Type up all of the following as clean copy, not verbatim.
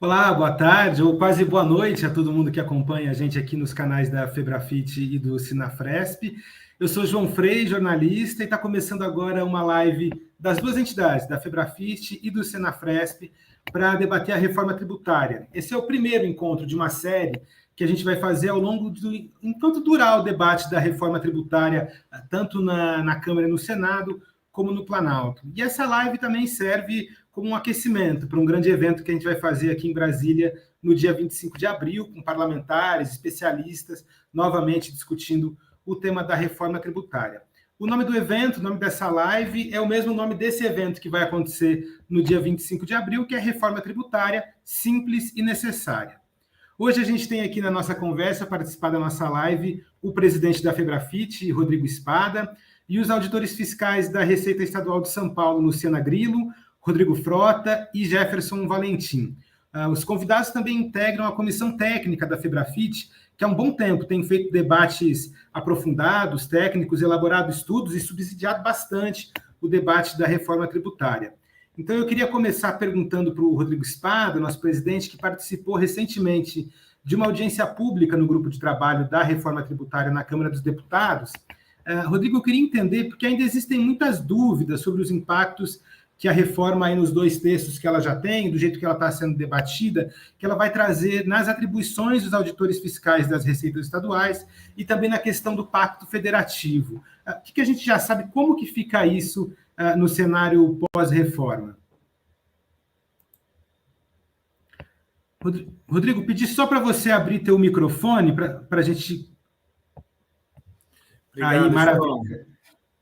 Olá, boa tarde ou quase boa noite a todo mundo que acompanha a gente aqui nos canais da Febrafit e do Sinafresp. Eu sou João Frei, jornalista, e está começando agora uma live das duas entidades, da Febrafit e do Sinafresp, para debater a reforma tributária. Esse é o primeiro encontro de uma série que a gente vai fazer ao longo enquanto durar o debate da reforma tributária, tanto na Câmara e no Senado, como no Planalto. E essa live também serve como um aquecimento para um grande evento que a gente vai fazer aqui em Brasília no dia 25 de abril, com parlamentares, especialistas, novamente discutindo o tema da reforma tributária. O nome do evento, o nome dessa live, é o mesmo nome desse evento que vai acontecer no dia 25 de abril, que é a Reforma Tributária Simples e Necessária. Hoje a gente tem aqui na nossa conversa, participar da nossa live, o presidente da Febrafit, Rodrigo Espada, e os auditores fiscais da Receita Estadual de São Paulo, Luciana Grillo, Rodrigo Frota e Jefferson Valentim. Os convidados também integram a comissão técnica da Febrafit, que há um bom tempo tem feito debates aprofundados, técnicos, elaborado estudos e subsidiado bastante o debate da reforma tributária. Então, eu queria começar perguntando para o Rodrigo Espada, nosso presidente, que participou recentemente de uma audiência pública no grupo de trabalho da reforma tributária na Câmara dos Deputados. Rodrigo, eu queria entender, porque ainda existem muitas dúvidas sobre os impactos que a reforma aí nos dois textos que ela já tem, do jeito que ela está sendo debatida, que ela vai trazer nas atribuições dos auditores fiscais das receitas estaduais e também na questão do pacto federativo. O que a gente já sabe, como que fica isso no cenário pós-reforma? Rodrigo, pedi só para você abrir teu microfone para a gente... Obrigado, aí, maravilha.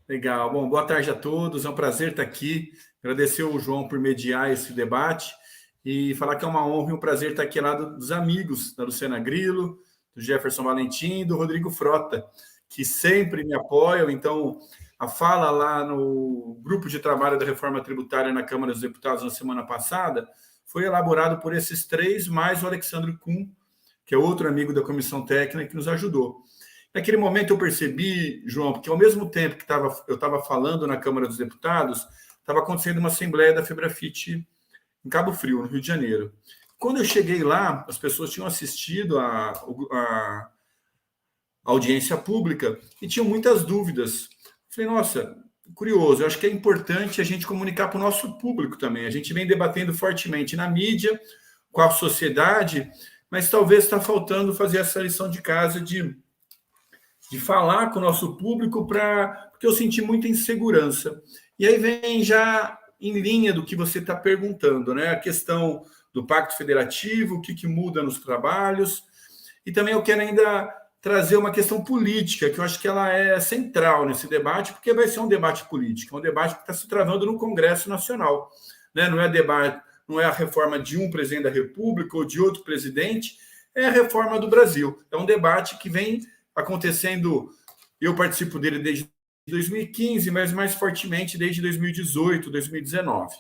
Legal. Bom, boa tarde a todos. É um prazer estar aqui. Agradecer ao João por mediar esse debate e falar que é uma honra e um prazer estar aqui ao lado dos amigos da Luciana Grillo, do Jefferson Valentim e do Rodrigo Frota, que sempre me apoiam. Então, a fala lá no grupo de trabalho da reforma tributária na Câmara dos Deputados na semana passada foi elaborado por esses três, mais o Alexandre Kuhn, que é outro amigo da comissão técnica que nos ajudou. Naquele momento eu percebi, João, porque ao mesmo tempo que eu estava falando na Câmara dos Deputados, estava acontecendo uma assembleia da Febrafit em Cabo Frio, no Rio de Janeiro. Quando eu cheguei lá, as pessoas tinham assistido a audiência pública e tinham muitas dúvidas. Falei, nossa, curioso, eu acho que é importante a gente comunicar para o nosso público também. A gente vem debatendo fortemente na mídia, com a sociedade, mas talvez está faltando fazer essa lição de casa de falar com o nosso público, porque eu senti muita insegurança. E aí vem já em linha do que você está perguntando, né? A questão do Pacto Federativo, o que muda nos trabalhos. E também eu quero ainda trazer uma questão política, que eu acho que ela é central nesse debate, porque vai ser um debate político, um debate que está se travando no Congresso Nacional. Né? Não é debate, não é a reforma de um presidente da República ou de outro presidente, é a reforma do Brasil. É um debate que vem acontecendo, eu participo dele desde 2015, mas mais fortemente desde 2018, 2019.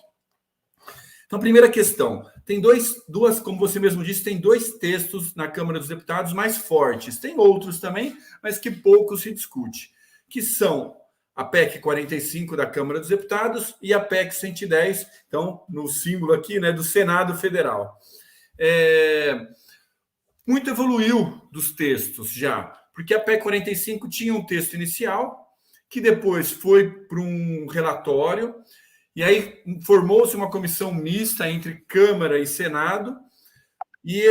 Então, primeira questão, tem duas, como você mesmo disse, tem dois textos na Câmara dos Deputados mais fortes. Tem outros também, mas que pouco se discute, que são a PEC 45 da Câmara dos Deputados e a PEC 110, então, no símbolo aqui, né, do Senado Federal. Muito evoluiu dos textos já, porque a PEC 45 tinha um texto inicial, que depois foi para um relatório, e aí formou-se uma comissão mista entre Câmara e Senado, e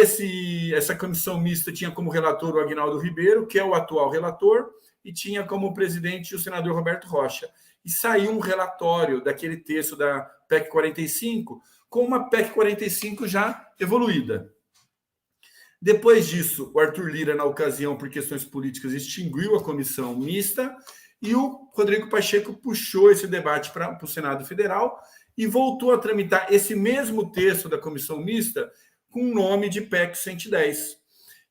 essa comissão mista tinha como relator o Aguinaldo Ribeiro, que é o atual relator, e tinha como presidente o senador Roberto Rocha. E saiu um relatório daquele texto da PEC 45, com uma PEC 45 já evoluída. Depois disso, o Arthur Lira, na ocasião, por questões políticas, extinguiu a comissão mista e o Rodrigo Pacheco puxou esse debate para o Senado Federal e voltou a tramitar esse mesmo texto da comissão mista com o nome de PEC 110.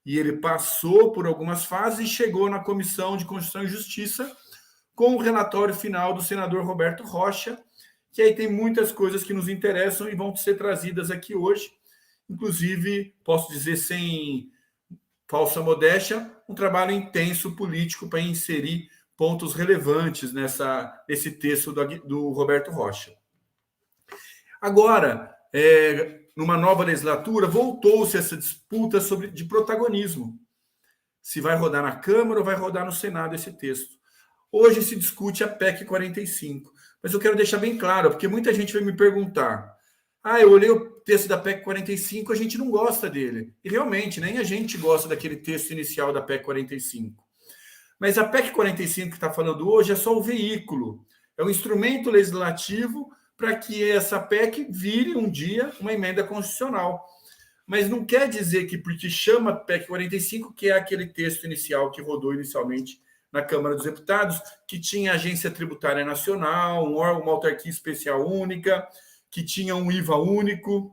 E ele passou por algumas fases e chegou na Comissão de Constituição e Justiça com o relatório final do senador Roberto Rocha, que aí tem muitas coisas que nos interessam e vão ser trazidas aqui hoje. Inclusive, posso dizer sem falsa modéstia, um trabalho intenso político para inserir pontos relevantes nesse texto do Roberto Rocha. Agora, numa nova legislatura, voltou-se essa disputa de protagonismo. Se vai rodar na Câmara ou vai rodar no Senado esse texto. Hoje se discute a PEC 45. Mas eu quero deixar bem claro, porque muita gente vai me perguntar: eu olhei o texto da PEC 45, a gente não gosta dele. E realmente, nem a gente gosta daquele texto inicial da PEC 45. Mas a PEC 45 que está falando hoje é só o veículo. É um instrumento legislativo para que essa PEC vire um dia uma emenda constitucional. Mas não quer dizer que, porque chama PEC 45, que é aquele texto inicial que rodou inicialmente na Câmara dos Deputados, que tinha agência tributária nacional, um órgão, uma autarquia especial única, que tinha um IVA único,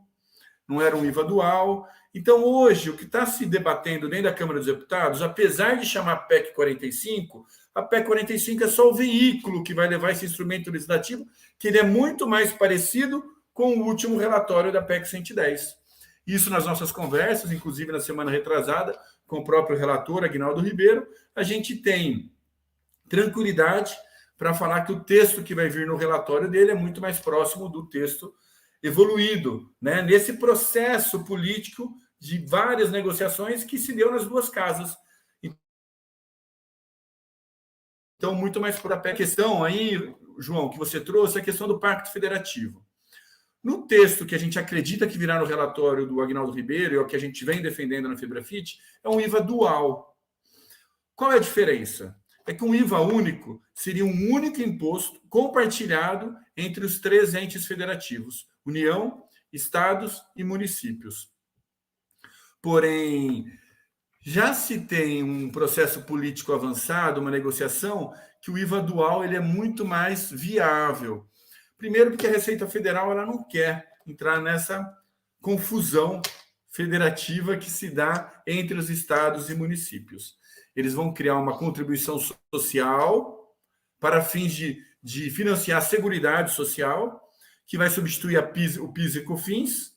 não era um IVA dual. Então, hoje, o que está se debatendo dentro da Câmara dos Deputados, apesar de chamar PEC 45, a PEC 45 é só o veículo que vai levar esse instrumento legislativo, que ele é muito mais parecido com o último relatório da PEC 110. Isso nas nossas conversas, inclusive na semana retrasada, com o próprio relator, Aguinaldo Ribeiro, a gente tem tranquilidade para falar que o texto que vai vir no relatório dele é muito mais próximo do texto evoluído, né? Nesse processo político de várias negociações que se deu nas duas casas. Então, muito mais por a questão aí, João, que você trouxe, a questão do Pacto Federativo. No texto que a gente acredita que virá no relatório do Aguinaldo Ribeiro, e é o que a gente vem defendendo na FEBRAFIT, é um IVA dual. Qual é a diferença? É que um IVA único seria um único imposto compartilhado entre os 3 entes federativos: União, Estados e municípios. Porém, já se tem um processo político avançado, uma negociação, que o IVA dual ele é muito mais viável. Primeiro, porque a Receita Federal ela não quer entrar nessa confusão federativa que se dá entre os estados e municípios. Eles vão criar uma contribuição social para fins de financiar a Seguridade Social, que vai substituir o PIS e COFINS,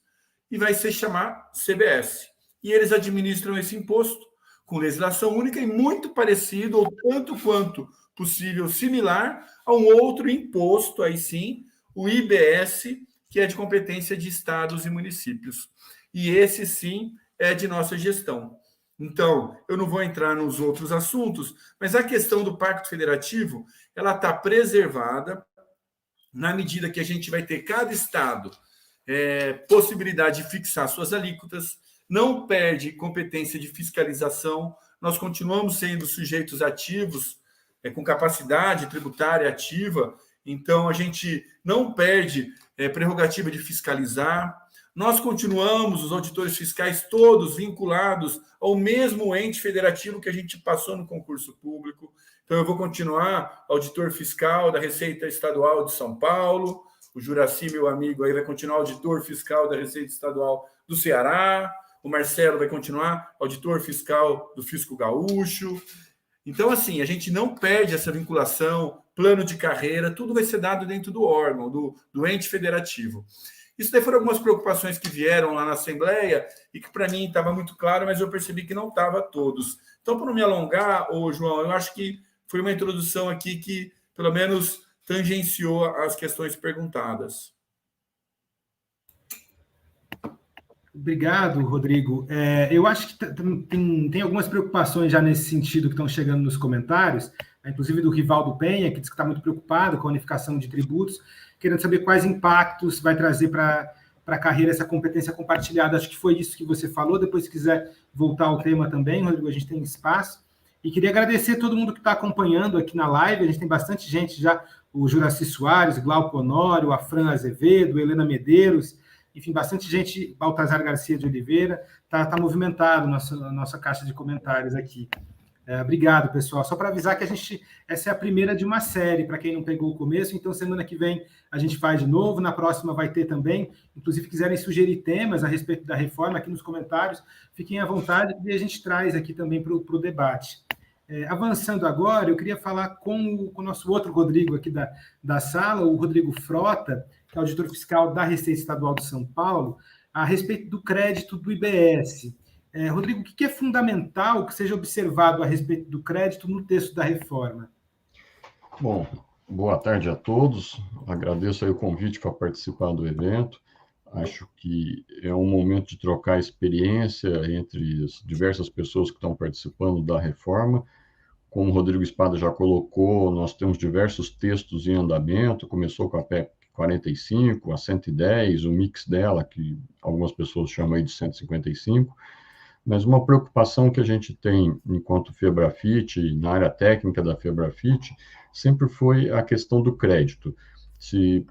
e vai se chamar CBS. E eles administram esse imposto com legislação única e muito parecido, ou tanto quanto possível, similar a um outro imposto, aí sim, o IBS, que é de competência de estados e municípios. E esse, sim, é de nossa gestão. Então, eu não vou entrar nos outros assuntos, mas a questão do Pacto Federativo, ela está preservada na medida que a gente vai ter cada estado possibilidade de fixar suas alíquotas, não perde competência de fiscalização, nós continuamos sendo sujeitos ativos, com capacidade tributária ativa, então a gente não perde prerrogativa de fiscalizar, nós continuamos, os auditores fiscais todos vinculados ao mesmo ente federativo que a gente passou no concurso público. Então, eu vou continuar auditor fiscal da Receita Estadual de São Paulo, o Juraci, meu amigo, aí vai continuar auditor fiscal da Receita Estadual do Ceará, o Marcelo vai continuar auditor fiscal do Fisco Gaúcho. Então, assim, a gente não perde essa vinculação, plano de carreira, tudo vai ser dado dentro do órgão, do ente federativo. Isso daí foram algumas preocupações que vieram lá na Assembleia e que, para mim, estava muito claro, mas eu percebi que não estava todos. Então, para não me alongar, João, eu acho que foi uma introdução aqui que, pelo menos, tangenciou as questões perguntadas. Obrigado, Rodrigo. Eu acho que tem algumas preocupações já nesse sentido que estão chegando nos comentários, inclusive do Rivaldo Penha, que diz que está muito preocupado com a unificação de tributos, querendo saber quais impactos vai trazer para a carreira essa competência compartilhada. Acho que foi isso que você falou. Depois, se quiser voltar ao tema também, Rodrigo, a gente tem espaço. E queria agradecer a todo mundo que está acompanhando aqui na live. A gente tem bastante gente já, o Juraci Soares, Glauco Honório, a Fran Azevedo, Helena Medeiros, enfim, bastante gente, Baltazar Garcia de Oliveira, está movimentado a nossa caixa de comentários aqui. Obrigado, pessoal. Só para avisar que essa é a primeira de uma série, para quem não pegou o começo, então semana que vem a gente faz de novo, na próxima vai ter também, inclusive quiserem sugerir temas a respeito da reforma aqui nos comentários, fiquem à vontade e a gente traz aqui também para o debate. Avançando agora, eu queria falar com o nosso outro Rodrigo aqui da sala, o Rodrigo Frota, que é auditor fiscal da Receita Estadual de São Paulo, a respeito do crédito do IBS. Rodrigo, o que é fundamental que seja observado a respeito do crédito no texto da reforma? Bom, boa tarde a todos. Agradeço aí o convite para participar do evento. Acho que é um momento de trocar experiência entre as diversas pessoas que estão participando da reforma. Como o Rodrigo Espada já colocou, nós temos diversos textos em andamento. Começou com a PEC 45, a 110, o mix dela, que algumas pessoas chamam aí de 155. Mas uma preocupação que a gente tem enquanto Febrafit, na área técnica da Febrafit, sempre foi a questão do crédito. Se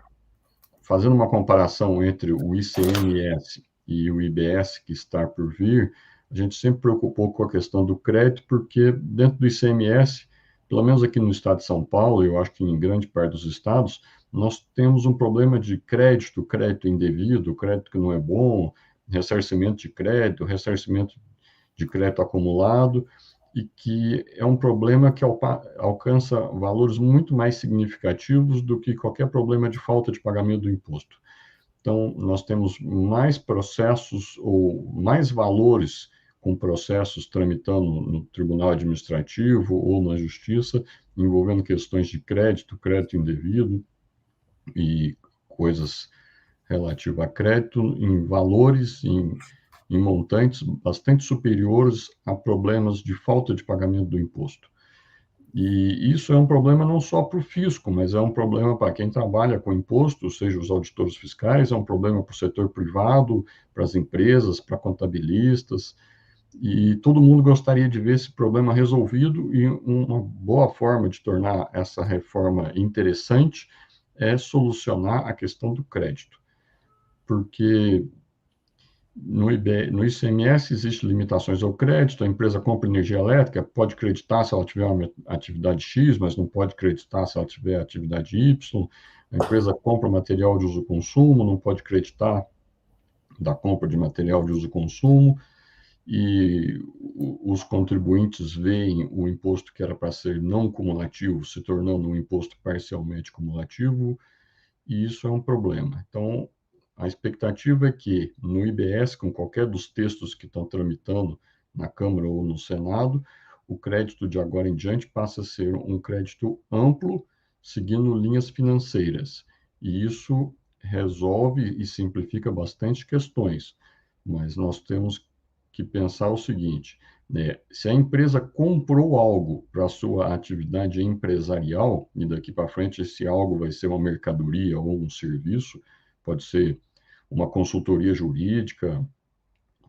fazendo uma comparação entre o ICMS e o IBS que está por vir, a gente sempre preocupou com a questão do crédito, porque dentro do ICMS, pelo menos aqui no estado de São Paulo, eu acho que em grande parte dos estados, nós temos um problema de crédito, crédito indevido, crédito que não é bom, ressarcimento de crédito, ressarcimento de crédito acumulado, e que é um problema que alcança valores muito mais significativos do que qualquer problema de falta de pagamento do imposto. Então, nós temos mais processos ou mais valores com processos tramitando no Tribunal Administrativo ou na Justiça, envolvendo questões de crédito, crédito indevido e coisas relativas a crédito em valores, em montantes bastante superiores a problemas de falta de pagamento do imposto. E isso é um problema não só para o fisco, mas é um problema para quem trabalha com imposto, seja os auditores fiscais, é um problema para o setor privado, para as empresas, para contabilistas, e todo mundo gostaria de ver esse problema resolvido, e uma boa forma de tornar essa reforma interessante é solucionar a questão do crédito, porque no ICMS existem limitações ao crédito, a empresa compra energia elétrica, pode creditar se ela tiver uma atividade X, mas não pode creditar se ela tiver atividade Y, a empresa compra material de uso-consumo, não pode creditar da compra de material de uso-consumo, e os contribuintes veem o imposto que era para ser não cumulativo se tornando um imposto parcialmente cumulativo, e isso é um problema. Então, a expectativa é que no IBS, com qualquer dos textos que estão tramitando na Câmara ou no Senado, o crédito de agora em diante passe a ser um crédito amplo, seguindo linhas financeiras. E isso resolve e simplifica bastante questões, mas nós temos que pensar o seguinte, né? Se a empresa comprou algo para a sua atividade empresarial, e daqui para frente esse algo vai ser uma mercadoria ou um serviço, pode ser uma consultoria jurídica,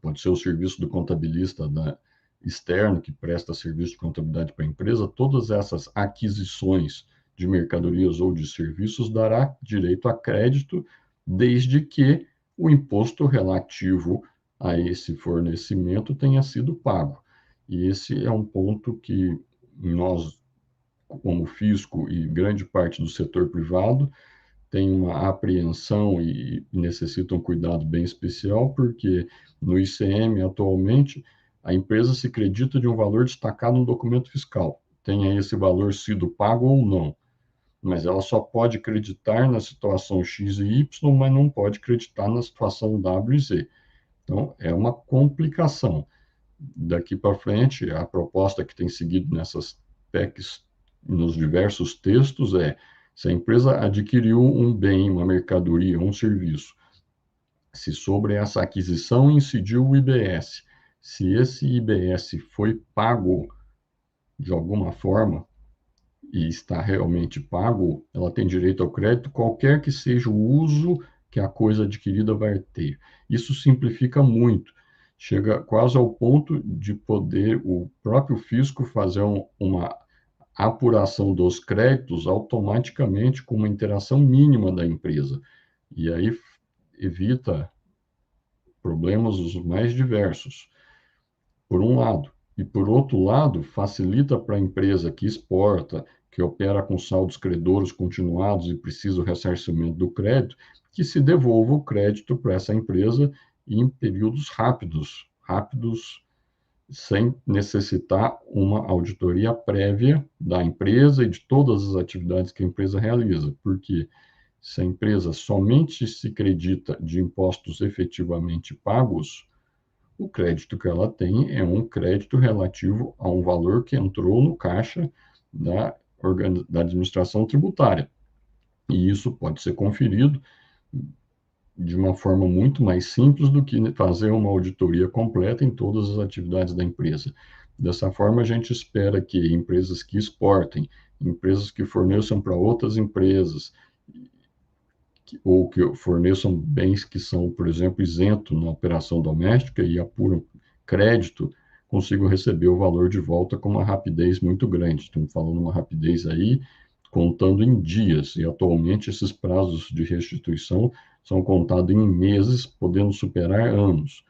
pode ser o serviço do contabilista externo que presta serviço de contabilidade para a empresa, todas essas aquisições de mercadorias ou de serviços dará direito a crédito, desde que o imposto relativo a esse fornecimento tenha sido pago. E esse é um ponto que nós, como fisco e grande parte do setor privado, tem uma apreensão e necessita um cuidado bem especial, porque no ICM, atualmente, a empresa se acredita de um valor destacado no documento fiscal, tenha esse valor sido pago ou não, mas ela só pode acreditar na situação X e Y, mas não pode acreditar na situação W e Z. Então, é uma complicação. Daqui para frente, a proposta que tem seguido nessas PECs, nos diversos textos, é: se a empresa adquiriu um bem, uma mercadoria, um serviço, se sobre essa aquisição incidiu o IBS, se esse IBS foi pago de alguma forma e está realmente pago, ela tem direito ao crédito, qualquer que seja o uso que a coisa adquirida vai ter. Isso simplifica muito. Chega quase ao ponto de poder o próprio fisco fazer uma apuração dos créditos automaticamente com uma interação mínima da empresa. E aí evita problemas os mais diversos, por um lado. E, por outro lado, facilita para a empresa que exporta, que opera com saldos credores continuados e precisa o ressarcimento do crédito, que se devolva o crédito para essa empresa em períodos rápidos, sem necessitar uma auditoria prévia da empresa e de todas as atividades que a empresa realiza, porque se a empresa somente se acredita de impostos efetivamente pagos, o crédito que ela tem é um crédito relativo a um valor que entrou no caixa da administração tributária. E isso pode ser conferido de uma forma muito mais simples do que fazer uma auditoria completa em todas as atividades da empresa. Dessa forma, a gente espera que empresas que exportem, empresas que forneçam para outras empresas, ou que forneçam bens que são, por exemplo, isentos na operação doméstica e apuram crédito, consigam receber o valor de volta com uma rapidez muito grande. Estamos falando uma rapidez aí, contando em dias, e atualmente esses prazos de restituição são contados em meses, podendo superar anos.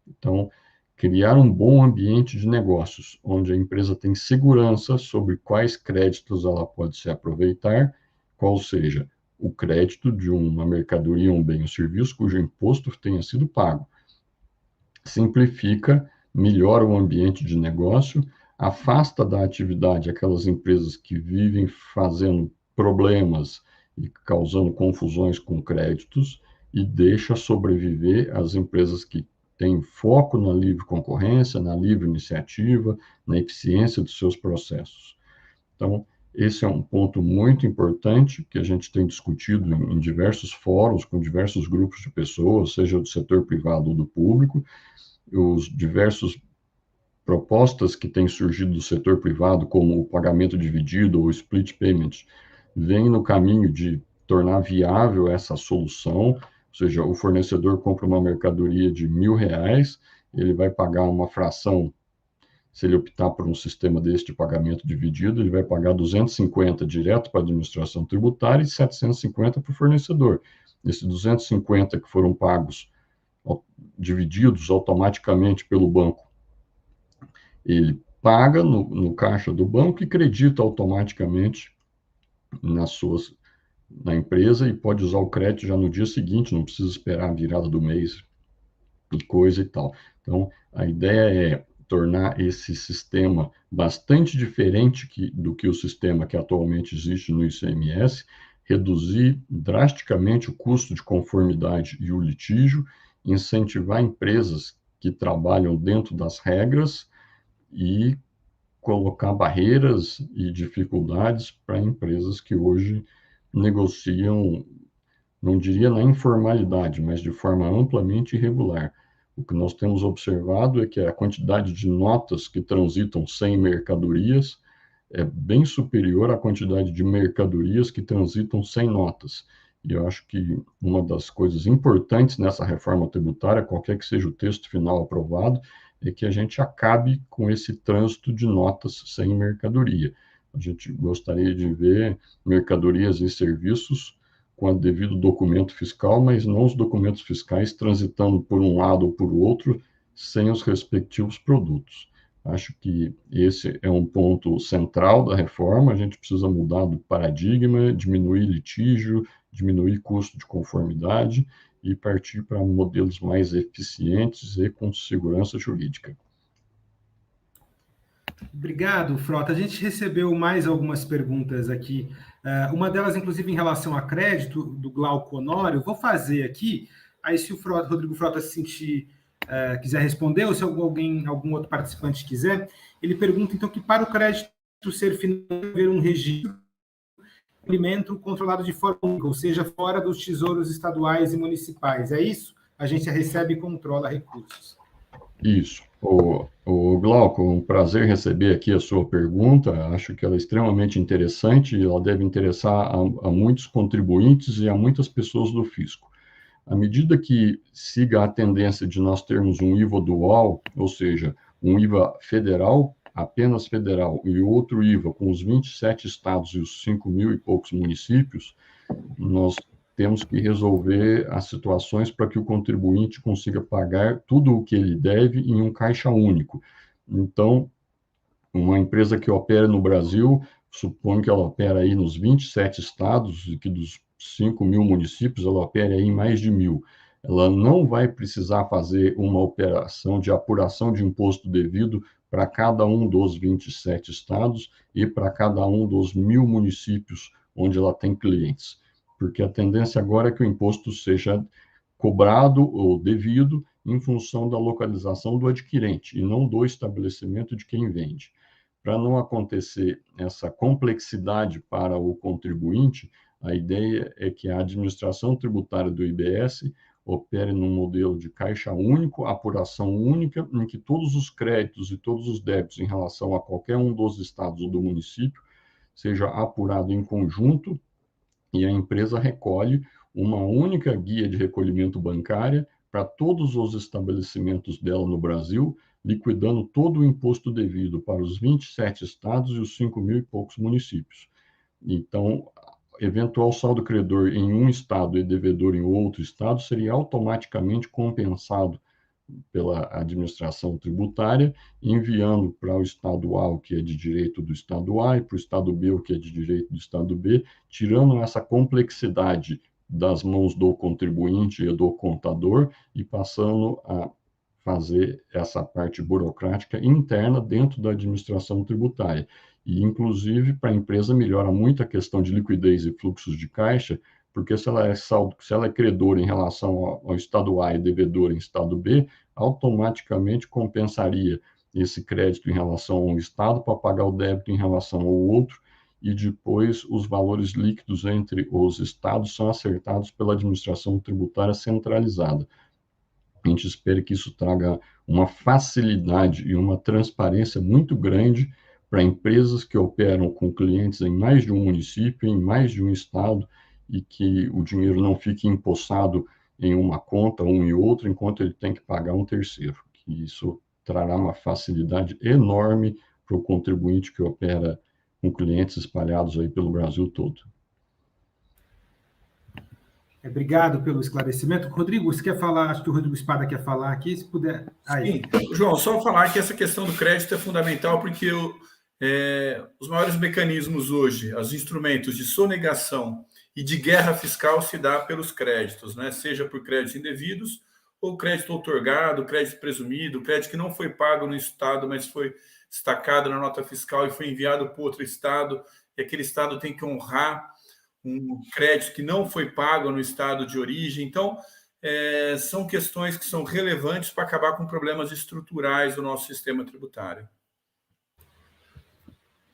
Então, criar um bom ambiente de negócios, onde a empresa tem segurança sobre quais créditos ela pode se aproveitar, qual seja o crédito de uma mercadoria, um bem ou serviço cujo imposto tenha sido pago. Simplifica, melhora o ambiente de negócio, afasta da atividade aquelas empresas que vivem fazendo problemas e causando confusões com créditos e deixa sobreviver as empresas que têm foco na livre concorrência, na livre iniciativa, na eficiência dos seus processos. Então, esse é um ponto muito importante que a gente tem discutido em diversos fóruns, com diversos grupos de pessoas, seja do setor privado ou do público, os diversos propostas que têm surgido do setor privado, como o pagamento dividido ou split payment, vêm no caminho de tornar viável essa solução, ou seja, o fornecedor compra uma mercadoria de R$1.000, ele vai pagar uma fração. Se ele optar por um sistema desse de pagamento dividido, ele vai pagar 250 direto para a administração tributária e 750 para o fornecedor. Esses 250 que foram pagos, divididos automaticamente pelo banco, ele paga no caixa do banco e credita automaticamente na empresa e pode usar o crédito já no dia seguinte, não precisa esperar a virada do mês e coisa e tal. Então, a ideia é tornar esse sistema bastante diferente do que o sistema que atualmente existe no ICMS, reduzir drasticamente o custo de conformidade e o litígio, incentivar empresas que trabalham dentro das regras e colocar barreiras e dificuldades para empresas que hoje negociam, não diria na informalidade, mas de forma amplamente irregular. O que nós temos observado é que a quantidade de notas que transitam sem mercadorias é bem superior à quantidade de mercadorias que transitam sem notas. E eu acho que uma das coisas importantes nessa reforma tributária, qualquer que seja o texto final aprovado, é que a gente acabe com esse trânsito de notas sem mercadoria. A gente gostaria de ver mercadorias e serviços com o devido documento fiscal, mas não os documentos fiscais transitando por um lado ou por outro, sem os respectivos produtos. Acho que esse é um ponto central da reforma, a gente precisa mudar do paradigma, diminuir litígio, diminuir custo de conformidade e partir para modelos mais eficientes e com segurança jurídica. Obrigado, Frota. A gente recebeu mais algumas perguntas aqui. Uma delas, inclusive, em relação a crédito, do Glauco Honório. Vou fazer aqui, aí se o Rodrigo Frota se sentir, quiser responder, ou se algum outro participante quiser, ele pergunta, então, que para o crédito ser financiado, haver um registro de alimento controlado de forma única, ou seja, fora dos tesouros estaduais e municipais. É isso? A agência recebe e controla recursos. Isso. O Glauco, um prazer receber aqui a sua pergunta. Acho que ela é extremamente interessante e ela deve interessar a muitos contribuintes e a muitas pessoas do fisco. À medida que siga a tendência de nós termos um IVA dual, ou seja, um IVA federal, apenas federal, e outro IVA com os 27 estados e os 5.000 e poucos municípios, nós temos que resolver as situações para que o contribuinte consiga pagar tudo o que ele deve em um caixa único. Então, uma empresa que opera no Brasil, suponho que ela opera aí nos 27 estados e que dos 5.000 municípios ela opera aí em mais de 1.000. Ela não vai precisar fazer uma operação de apuração de imposto devido para cada um dos 27 estados e para cada um dos 1.000 municípios onde ela tem clientes. Porque a tendência agora é que o imposto seja cobrado ou devido em função da localização do adquirente e não do estabelecimento de quem vende. Para não acontecer essa complexidade para o contribuinte, a ideia é que a administração tributária do IBS opere num modelo de caixa único, apuração única, em que todos os créditos e todos os débitos em relação a qualquer um dos estados ou do município seja apurado em conjunto e a empresa recolhe uma única guia de recolhimento bancária para todos os estabelecimentos dela no Brasil, liquidando todo o imposto devido para os 27 estados e os 5.000 e poucos municípios. Então, eventual saldo credor em um estado e devedor em outro estado seria automaticamente compensado pela administração tributária, enviando para o estado A o que é de direito do estado A e para o estado B o que é de direito do estado B, tirando essa complexidade das mãos do contribuinte e do contador e passando a fazer essa parte burocrática interna dentro da administração tributária. E, inclusive, para a empresa melhora muito a questão de liquidez e fluxos de caixa, porque se ela é credora em relação ao estado A e devedora em estado B, automaticamente compensaria esse crédito em relação a um estado para pagar o débito em relação ao outro, e depois os valores líquidos entre os estados são acertados pela administração tributária centralizada. A gente espera que isso traga uma facilidade e uma transparência muito grande para empresas que operam com clientes em mais de um município, em mais de um estado, e que o dinheiro não fique empossado em uma conta, um e outro, enquanto ele tem que pagar um terceiro. Que isso trará uma facilidade enorme para o contribuinte que opera com clientes espalhados aí pelo Brasil todo. Obrigado pelo esclarecimento. Rodrigo, você quer falar? Acho que o Rodrigo Espada quer falar aqui, se puder. Sim, João, só falar que essa questão do crédito é fundamental, porque os maiores mecanismos hoje, os instrumentos de sonegação e de guerra fiscal se dá pelos créditos, né? Seja por créditos indevidos, ou crédito outorgado, crédito presumido, crédito que não foi pago no estado, mas foi destacado na nota fiscal e foi enviado para outro estado, e aquele estado tem que honrar um crédito que não foi pago no estado de origem. Então, são questões que são relevantes para acabar com problemas estruturais do nosso sistema tributário.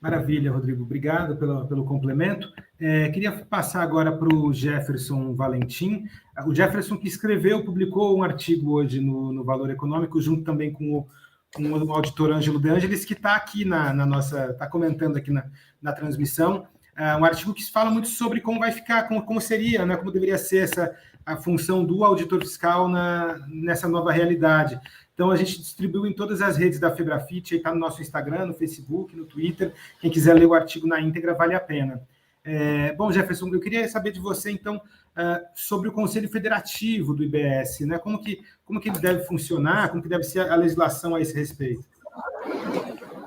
Maravilha, Rodrigo. Obrigado pelo complemento. Queria passar agora para o Jefferson Valentim. O Jefferson que publicou um artigo hoje no Valor Econômico, junto também com o auditor Ângelo De Angelis, que está aqui está comentando aqui na transmissão. Um artigo que fala muito sobre como vai ficar, como seria, né, como deveria ser a função do auditor fiscal nessa nova realidade. Então, a gente distribuiu em todas as redes da Febrafit, aí está no nosso Instagram, no Facebook, no Twitter. Quem quiser ler o artigo na íntegra, vale a pena. Bom, Jefferson, eu queria saber de você, então, sobre o Conselho Federativo do IBS, né? Como que ele deve funcionar, como que deve ser a legislação a esse respeito?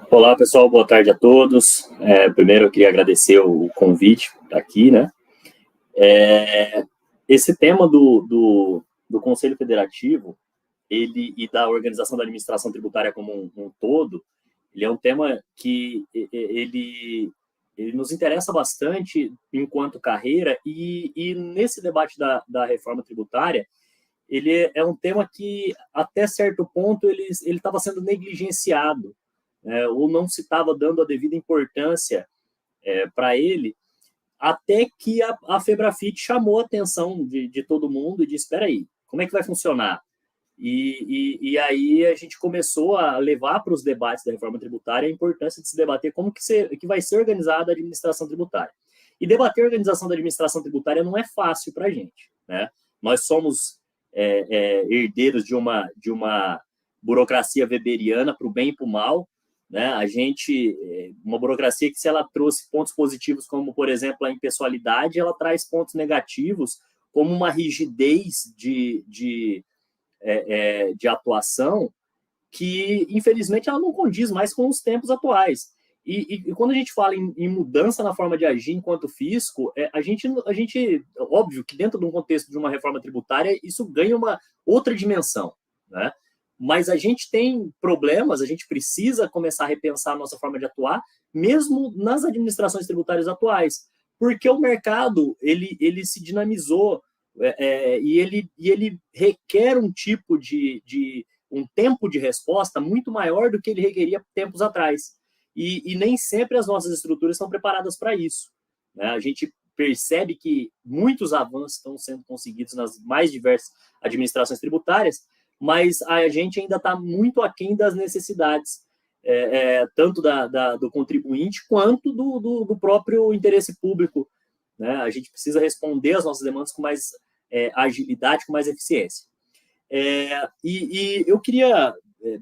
Olá, pessoal, boa tarde a todos. Primeiro, eu queria agradecer o convite aqui, né? Esse tema do Conselho Federativo, e da organização da administração tributária como um todo, ele é um tema que ele nos interessa bastante enquanto carreira, e nesse debate da reforma tributária, ele é um tema que, até certo ponto, ele estava sendo negligenciado, ou não se estava dando a devida importância para ele, até que a Febrafit chamou a atenção de todo mundo e disse, espera aí, como é que vai funcionar? E aí a gente começou a levar para os debates da reforma tributária a importância de se debater como que vai ser organizada a administração tributária. E debater a organização da administração tributária não é fácil para a gente, né? Nós somos herdeiros de uma burocracia weberiana para o bem e para o mal, né? Uma burocracia que, se ela trouxe pontos positivos, como, por exemplo, a impessoalidade, ela traz pontos negativos, como uma rigidez de atuação que, infelizmente, ela não condiz mais com os tempos atuais. E quando a gente fala em mudança na forma de agir enquanto fisco, a gente, óbvio que dentro de um contexto de uma reforma tributária, isso ganha uma outra dimensão, né? Mas a gente tem problemas, a gente precisa começar a repensar a nossa forma de atuar, mesmo nas administrações tributárias atuais, porque o mercado ele se dinamizou, e ele requer um tipo um tempo de resposta muito maior do que ele requeria tempos atrás. E nem sempre as nossas estruturas estão preparadas para isso, né? A gente percebe que muitos avanços estão sendo conseguidos nas mais diversas administrações tributárias, mas a gente ainda está muito aquém das necessidades, tanto do contribuinte quanto do próprio interesse público, né? A gente precisa responder às nossas demandas com mais agilidade, com mais eficiência. E eu queria,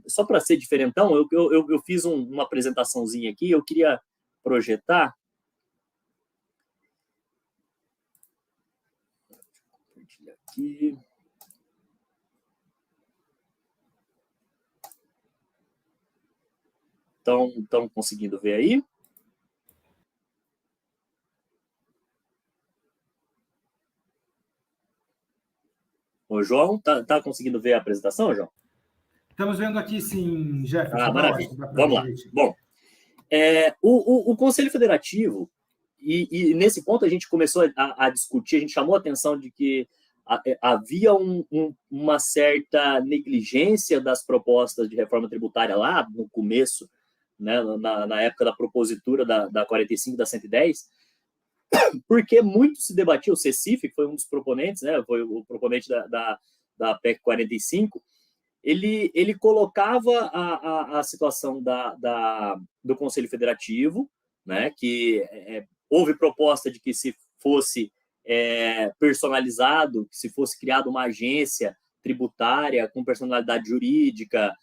só para ser diferentão, eu fiz uma apresentaçãozinha aqui, eu queria projetar. Compartilhar aqui. Estão conseguindo ver aí? Ô, João, tá conseguindo ver a apresentação, João? Estamos vendo aqui, sim, Jefferson. Maravilha. Vamos lá. Bom, o Conselho Federativo, e nesse ponto a gente começou a discutir, a gente chamou a atenção de que havia uma certa negligência das propostas de reforma tributária lá no começo, né, na época da propositura da 45 e da 110, porque muito se debatia, o CECIF, que foi um dos proponentes, né, foi o proponente da PEC 45, ele colocava a situação do Conselho Federativo, né, que houve proposta de que se fosse personalizado, que se fosse criada uma agência tributária com personalidade jurídica,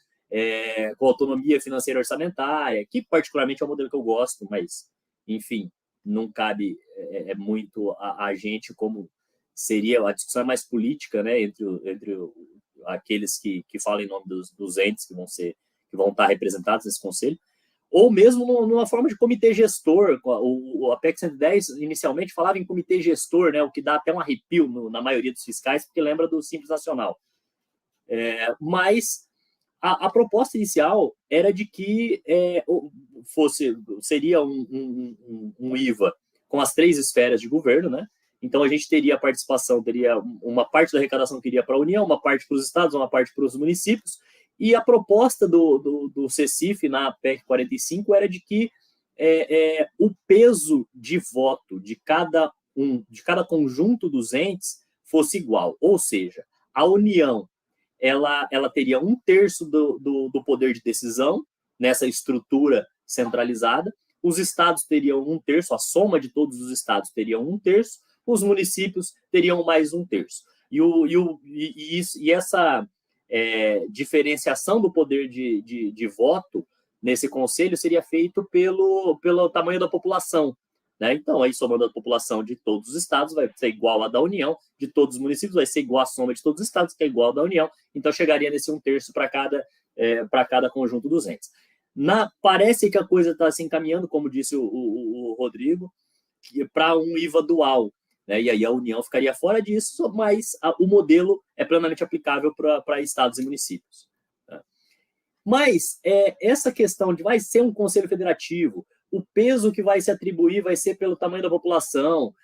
com autonomia financeira orçamentária, que particularmente é um modelo que eu gosto, mas, enfim, não cabe muito a gente, como seria a discussão mais política, né, entre aqueles que falam em nome dos entes que vão estar representados nesse conselho, ou mesmo numa forma de comitê gestor. A PEC 110 inicialmente falava em comitê gestor, né, o que dá até um arrepio na maioria dos fiscais, porque lembra do Simples Nacional. Mas a proposta inicial era de que seria um IVA com as 3 esferas de governo, né? Então, a gente teria a participação, teria uma parte da arrecadação que iria para a União, uma parte para os estados, uma parte para os municípios, e a proposta do CECIF na PEC 45 era de que o peso de voto de cada conjunto dos entes fosse igual, ou seja, a União ela teria 1/3 do poder de decisão nessa estrutura centralizada, os estados teriam 1/3, a soma de todos os estados teria 1/3, os municípios teriam mais 1/3. E essa diferenciação do poder de voto nesse conselho seria feito pelo tamanho da população, né? Então, aí somando a população de todos os estados vai ser igual à da União, de todos os municípios vai ser igual à soma de todos os estados, que é igual à da União, então chegaria nesse 1/3 para cada conjunto dos entes. Parece que a coisa está se encaminhando, como disse o Rodrigo, para um IVA dual, né? E aí a União ficaria fora disso, mas o modelo é plenamente aplicável para estados e municípios, né? Mas essa questão de vai ser um conselho federativo, o peso que vai se atribuir vai ser pelo tamanho da população,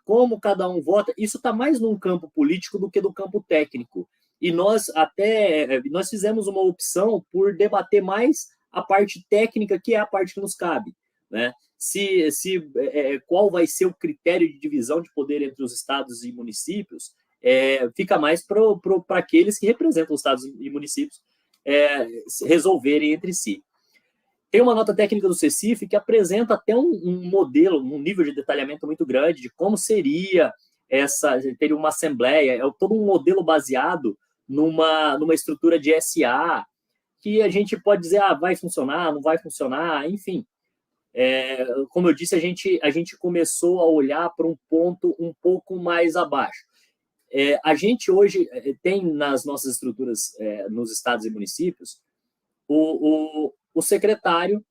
como cada um vota, isso está mais num campo político do que no campo técnico. E nós fizemos uma opção por debater mais a parte técnica, que é a parte que nos cabe, né? Qual vai ser o critério de divisão de poder entre os estados e municípios, fica mais para aqueles que representam os estados e municípios resolverem entre si. Tem uma nota técnica do CECIF que apresenta até um modelo, um nível de detalhamento muito grande de como seria teria uma assembleia, todo um modelo baseado numa estrutura de SA, que a gente pode dizer, vai funcionar, não vai funcionar, enfim. Como eu disse, a gente começou a olhar para um ponto um pouco mais abaixo. A gente hoje tem nas nossas estruturas, nos estados e municípios, o secretário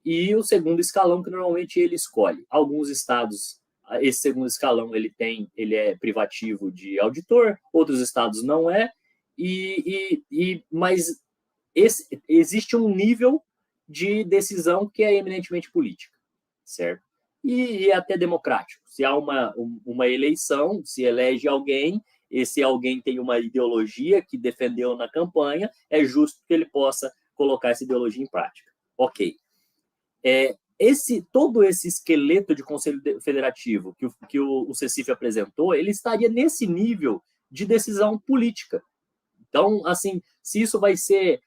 e o segundo escalão, que normalmente ele escolhe. Alguns estados, esse segundo escalão ele é privativo de auditor, outros estados não é, mas existe um nível de decisão que é eminentemente política, certo? E é até democrático. Se há uma eleição, se elege alguém, esse alguém tem uma ideologia que defendeu na campanha, é justo que ele possa colocar essa ideologia em prática. Ok. todo esse esqueleto de Conselho Federativo que o CECIF apresentou, ele estaria nesse nível de decisão política. Então, assim, se isso vai ser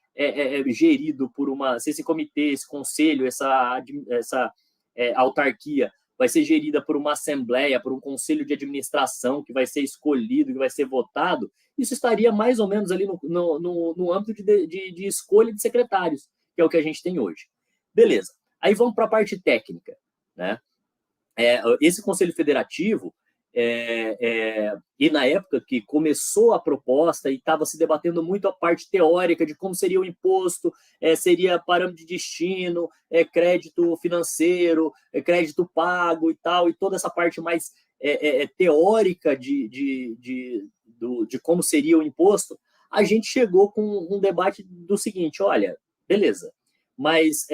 gerido por se esse comitê, esse conselho, essa autarquia vai ser gerida por uma assembleia, por um conselho de administração que vai ser escolhido, que vai ser votado, isso estaria mais ou menos ali no âmbito de escolha de secretários, que é o que a gente tem hoje. Beleza. Aí vamos para a parte técnica, né? Esse Conselho Federativo, e na época que começou a proposta e estava se debatendo muito a parte teórica de como seria o imposto, seria parâmetro de destino, crédito financeiro, crédito pago e tal, e toda essa parte mais teórica de como seria o imposto, a gente chegou com um debate do seguinte: olha, beleza, mas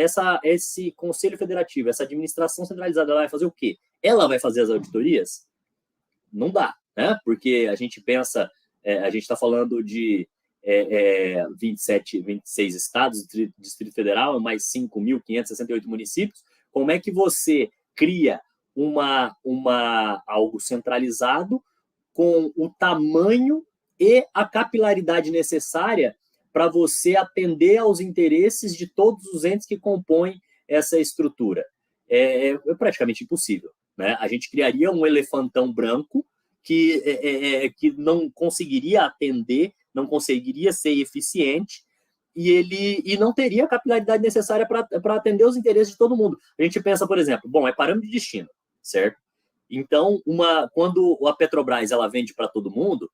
esse Conselho Federativo, essa administração centralizada, ela vai fazer o quê? Ela vai fazer as auditorias? Não dá, né? Porque a gente pensa, a gente está falando de 26 estados, Distrito Federal, mais 5.568 municípios. Como é que você cria algo centralizado com o tamanho e a capilaridade necessária para você atender aos interesses de todos os entes que compõem essa estrutura? É praticamente impossível, né? A gente criaria um elefantão branco que não conseguiria atender, não conseguiria ser eficiente e não teria a capilaridade necessária para atender os interesses de todo mundo. A gente pensa, por exemplo, bom, é parâmetro de destino, certo? Então, quando a Petrobras ela vende para todo mundo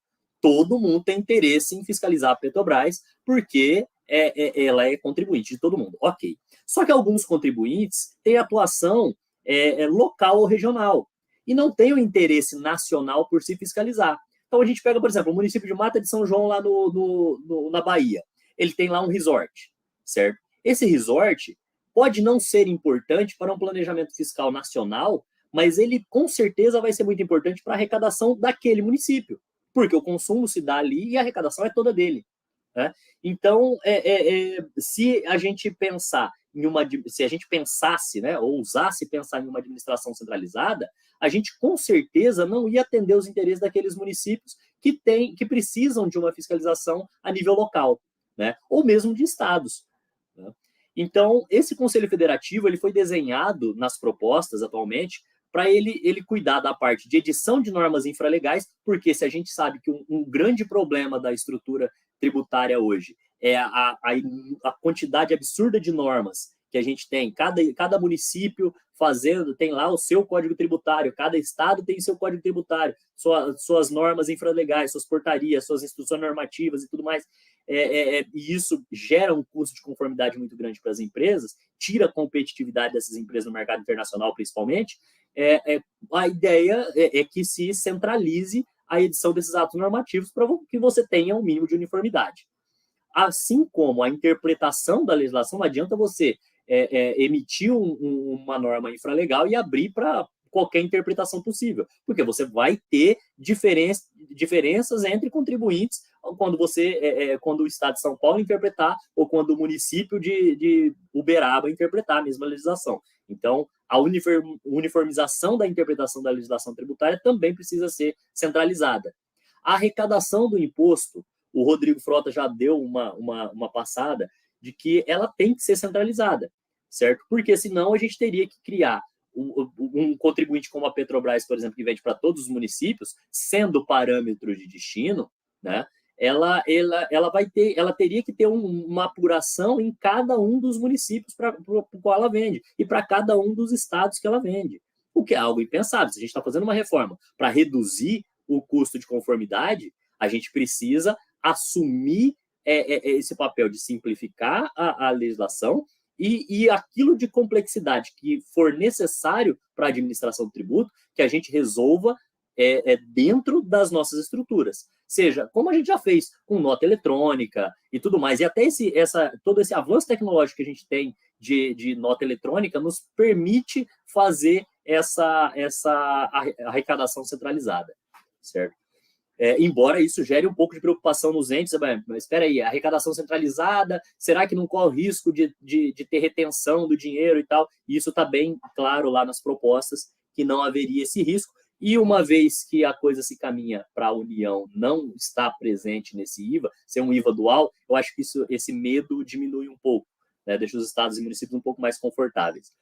tem interesse em fiscalizar a Petrobras, porque ela é contribuinte de todo mundo. Ok. Só que alguns contribuintes têm atuação local ou regional e não têm o interesse nacional por se fiscalizar. Então, a gente pega, por exemplo, o município de Mata de São João, lá na Bahia. Ele tem lá um resort, certo? Esse resort pode não ser importante para um planejamento fiscal nacional, mas ele, com certeza, vai ser muito importante para a arrecadação daquele município, porque o consumo se dá ali e a arrecadação é toda dele, né? Então, se a gente pensasse, né, ou ousasse pensar em uma administração centralizada, a gente com certeza não ia atender os interesses daqueles municípios que precisam de uma fiscalização a nível local, né, ou mesmo de estados, né? Então, esse Conselho Federativo ele foi desenhado nas propostas atualmente para ele cuidar da parte de edição de normas infralegais, porque se a gente sabe que um grande problema da estrutura tributária hoje é a quantidade absurda de normas que a gente tem, cada município tem lá o seu código tributário, cada estado tem seu código tributário, suas normas infralegais, suas portarias, suas instruções normativas e tudo mais, e isso gera um custo de conformidade muito grande para as empresas, tira a competitividade dessas empresas no mercado internacional, principalmente. A ideia é que se centralize a edição desses atos normativos para que você tenha um mínimo de uniformidade. Assim como a interpretação da legislação, não adianta você emitir uma norma infralegal e abrir para qualquer interpretação possível, porque você vai ter diferenças entre contribuintes quando o Estado de São Paulo interpretar ou quando o município de Uberaba interpretar a mesma legislação. Então, a uniformização da interpretação da legislação tributária também precisa ser centralizada. A arrecadação do imposto, o Rodrigo Frota já deu uma passada de que ela tem que ser centralizada, certo? Porque senão a gente teria que criar um contribuinte como a Petrobras, por exemplo, que vende para todos os municípios, sendo parâmetro de destino, né? Ela teria que ter uma apuração em cada um dos municípios para o qual ela vende e para cada um dos estados que ela vende, o que é algo impensável. Se a gente está fazendo uma reforma para reduzir o custo de conformidade, a gente precisa assumir esse papel de simplificar a legislação e aquilo de complexidade que for necessário para a administração do tributo, que a gente resolva dentro das nossas estruturas. Seja, como a gente já fez com nota eletrônica e tudo mais, e até todo esse avanço tecnológico que a gente tem de nota eletrônica nos permite fazer essa arrecadação centralizada, certo? embora isso gere um pouco de preocupação nos entes, mas espera aí, arrecadação centralizada, será que não corre risco de ter retenção do dinheiro e tal? E isso está bem claro lá nas propostas, que não haveria esse risco, e uma vez que a coisa se caminha para a União não estar presente nesse IVA, ser um IVA dual, eu acho que esse medo diminui um pouco, né, deixa os estados e municípios um pouco mais confortáveis.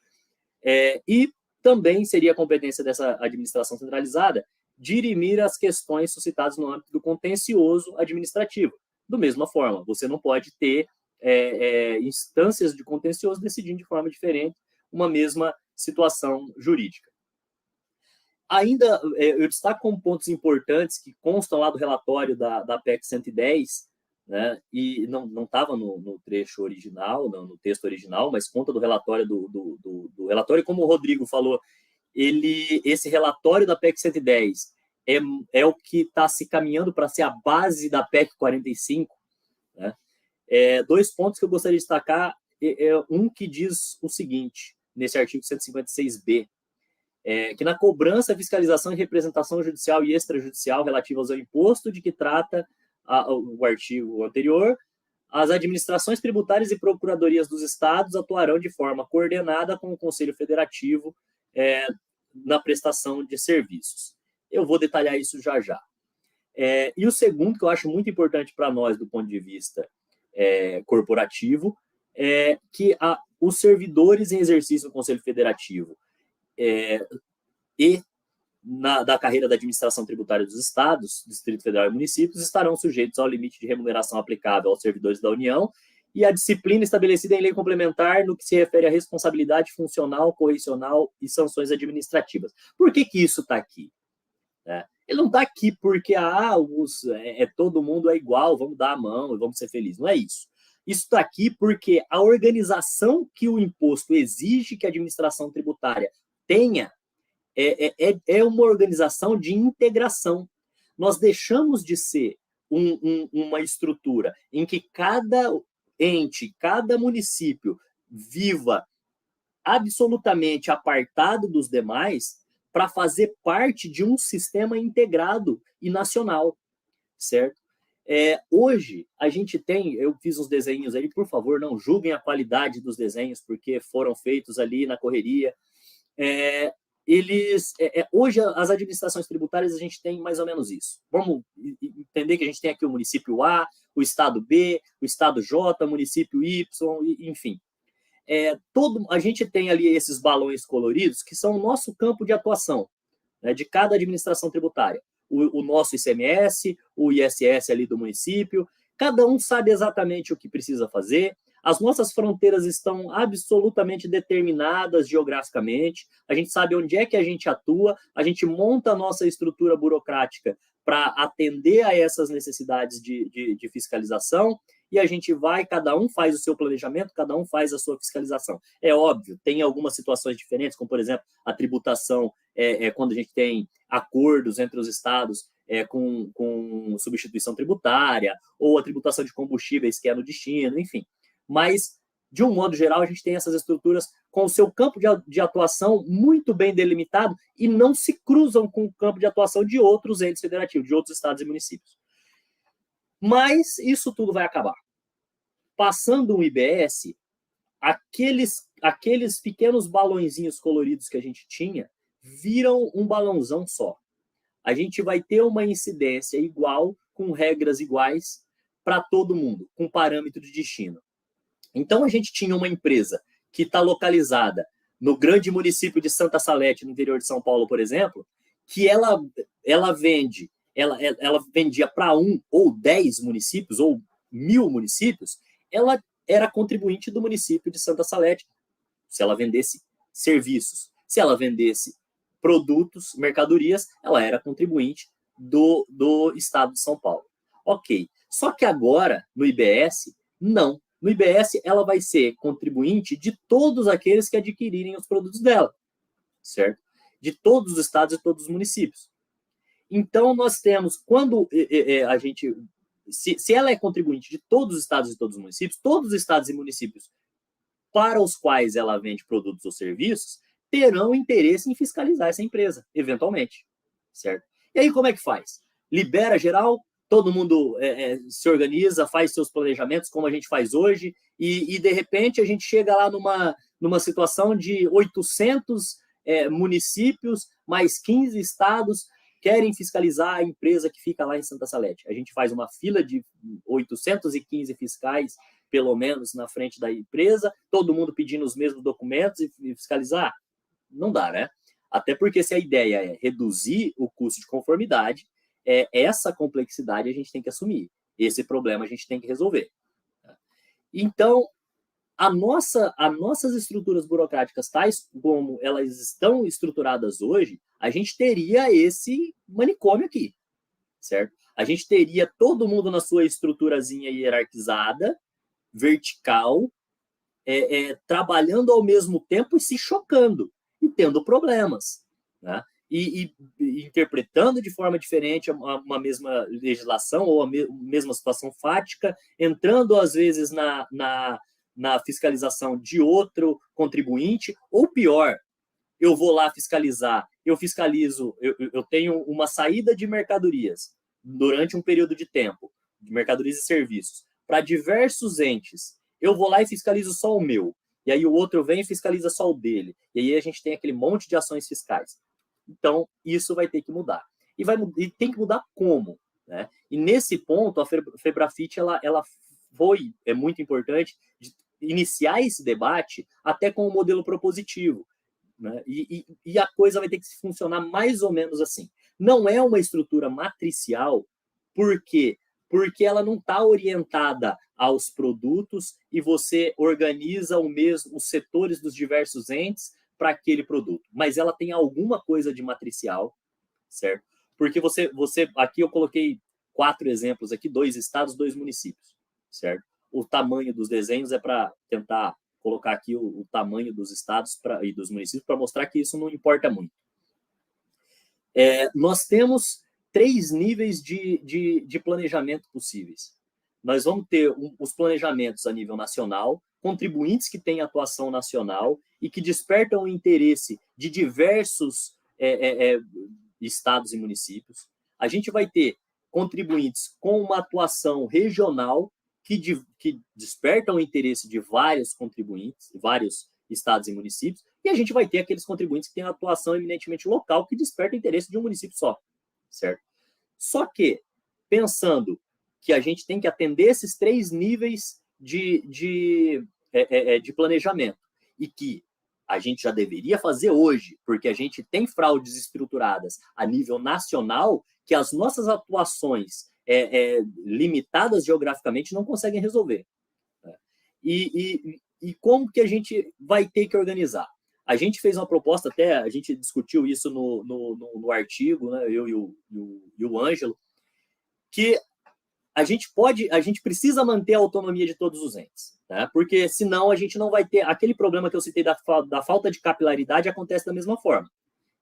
E também seria a competência dessa administração centralizada dirimir as questões suscitadas no âmbito do contencioso administrativo. Da mesma forma, você não pode ter instâncias de contencioso decidindo de forma diferente uma mesma situação jurídica. Ainda, eu destaco como pontos importantes que constam lá do relatório da PEC 110, né, e não estava no trecho original, no texto original, mas conta do relatório do relatório, como o Rodrigo falou, esse relatório da PEC 110 é o que está se caminhando para ser a base da PEC 45, né? 2 pontos que eu gostaria de destacar, um que diz o seguinte, nesse artigo 156b, que na cobrança, fiscalização e representação judicial e extrajudicial relativas ao imposto de que trata o artigo anterior, as administrações tributárias e procuradorias dos estados atuarão de forma coordenada com o Conselho Federativo na prestação de serviços. Eu vou detalhar isso já já. E o segundo, que eu acho muito importante para nós do ponto de vista corporativo, é que os servidores em exercício do Conselho Federativo e da carreira da administração tributária dos estados, Distrito Federal e municípios, estarão sujeitos ao limite de remuneração aplicável aos servidores da União e à disciplina estabelecida em lei complementar no que se refere à responsabilidade funcional, correcional e sanções administrativas. Por que isso está aqui? Ele não está aqui porque todo mundo é igual, vamos dar a mão e vamos ser felizes. Não é isso. Isso está aqui porque a organização que o imposto exige que a administração tributária tenha é uma organização de integração. Nós deixamos de ser uma estrutura em que cada ente, cada município viva absolutamente apartado dos demais para fazer parte de um sistema integrado e nacional, certo? Hoje, a gente tem, eu fiz uns desenhos aí, por favor, não julguem a qualidade dos desenhos, porque foram feitos ali na correria. Hoje, as administrações tributárias, a gente tem mais ou menos isso. Vamos entender que a gente tem aqui o município A, o estado B, o estado J, o município Y, enfim. A gente tem ali esses balões coloridos que são o nosso campo de atuação, né, de cada administração tributária. O nosso ICMS, o ISS ali do município, cada um sabe exatamente o que precisa fazer. As nossas fronteiras estão absolutamente determinadas geograficamente, a gente sabe onde é que a gente atua, a gente monta a nossa estrutura burocrática para atender a essas necessidades de fiscalização, e a gente vai, cada um faz o seu planejamento, cada um faz a sua fiscalização. É óbvio, tem algumas situações diferentes, como, por exemplo, a tributação, quando a gente tem acordos entre os estados com substituição tributária, ou a tributação de combustíveis que é no destino, enfim. Mas, de um modo geral, a gente tem essas estruturas com o seu campo de atuação muito bem delimitado e não se cruzam com o campo de atuação de outros entes federativos, de outros estados e municípios. Mas isso tudo vai acabar. Passando um IBS, aqueles pequenos balõezinhos coloridos que a gente tinha viram um balãozão só. A gente vai ter uma incidência igual, com regras iguais para todo mundo, com parâmetro de destino. Então, a gente tinha uma empresa que está localizada no grande município de Santa Salete, no interior de São Paulo, por exemplo, que ela vendia para 1 ou 10 municípios, ou 1.000 municípios, ela era contribuinte do município de Santa Salete, se ela vendesse serviços. Se ela vendesse produtos, mercadorias, ela era contribuinte do estado de São Paulo. Ok. Só que agora, no IBS, não. No IBS, ela vai ser contribuinte de todos aqueles que adquirirem os produtos dela, certo? De todos os estados e todos os municípios. Então, nós temos, quando a gente... Se ela é contribuinte de todos os estados e todos os municípios, todos os estados e municípios para os quais ela vende produtos ou serviços terão interesse em fiscalizar essa empresa, eventualmente, certo? E aí, como é que faz? libera geral, todo mundo se organiza, faz seus planejamentos, como a gente faz hoje, e de repente a gente chega lá numa situação de 800 municípios, mais 15 estados, querem fiscalizar a empresa que fica lá em Santa Salete. A gente faz uma fila de 815 fiscais, pelo menos, na frente da empresa, todo mundo pedindo os mesmos documentos e fiscalizar. Não dá, né? Até porque se a ideia é reduzir o custo de conformidade, essa complexidade a gente tem que assumir. Esse problema a gente tem que resolver. Então, as nossas estruturas burocráticas, tais como elas estão estruturadas hoje, a gente teria esse manicômio aqui, certo? A gente teria todo mundo na sua estruturazinha hierarquizada, vertical, trabalhando ao mesmo tempo e se chocando, e tendo problemas, né? E interpretando de forma diferente uma mesma legislação ou a mesma situação fática, entrando às vezes na fiscalização de outro contribuinte, ou pior, eu vou lá fiscalizar, eu fiscalizo, eu tenho uma saída de mercadorias durante um período de tempo, de mercadorias e serviços, para diversos entes, eu vou lá e fiscalizo só o meu, e aí o outro vem e fiscaliza só o dele, e aí a gente tem aquele monte de ações fiscais. Então, isso vai ter que mudar. E tem que mudar como? Né? E nesse ponto, a Febrafit ela foi muito importante de iniciar esse debate até com o modelo propositivo. Né? E a coisa vai ter que funcionar mais ou menos assim. Não é uma estrutura matricial, por quê? Porque ela não está orientada aos produtos e você organiza os setores dos diversos entes para aquele produto. Mas ela tem alguma coisa de matricial, certo? Porque você aqui eu coloquei 4 exemplos aqui, 2 estados, 2 municípios, certo? O tamanho dos desenhos é para tentar colocar aqui o tamanho dos estados e dos municípios para mostrar que isso não importa muito. Nós temos 3 níveis de planejamento possíveis. Nós vamos ter os planejamentos a nível nacional, contribuintes que têm atuação nacional e que despertam o interesse de diversos estados e municípios. A gente vai ter contribuintes com uma atuação regional que despertam o interesse de vários contribuintes, vários estados e municípios, e a gente vai ter aqueles contribuintes que têm atuação eminentemente local, que despertam o interesse de um município só, certo? Só que, pensando que a gente tem que atender esses 3 níveis de planejamento, e que a gente já deveria fazer hoje, porque a gente tem fraudes estruturadas a nível nacional, que as nossas atuações limitadas geograficamente não conseguem resolver. E como que a gente vai ter que organizar? A gente fez uma proposta, até a gente discutiu isso no artigo, né, eu e o Ângelo, que a gente precisa manter a autonomia de todos os entes, né? Porque senão a gente não vai ter aquele problema que eu citei da falta de capilaridade, acontece da mesma forma.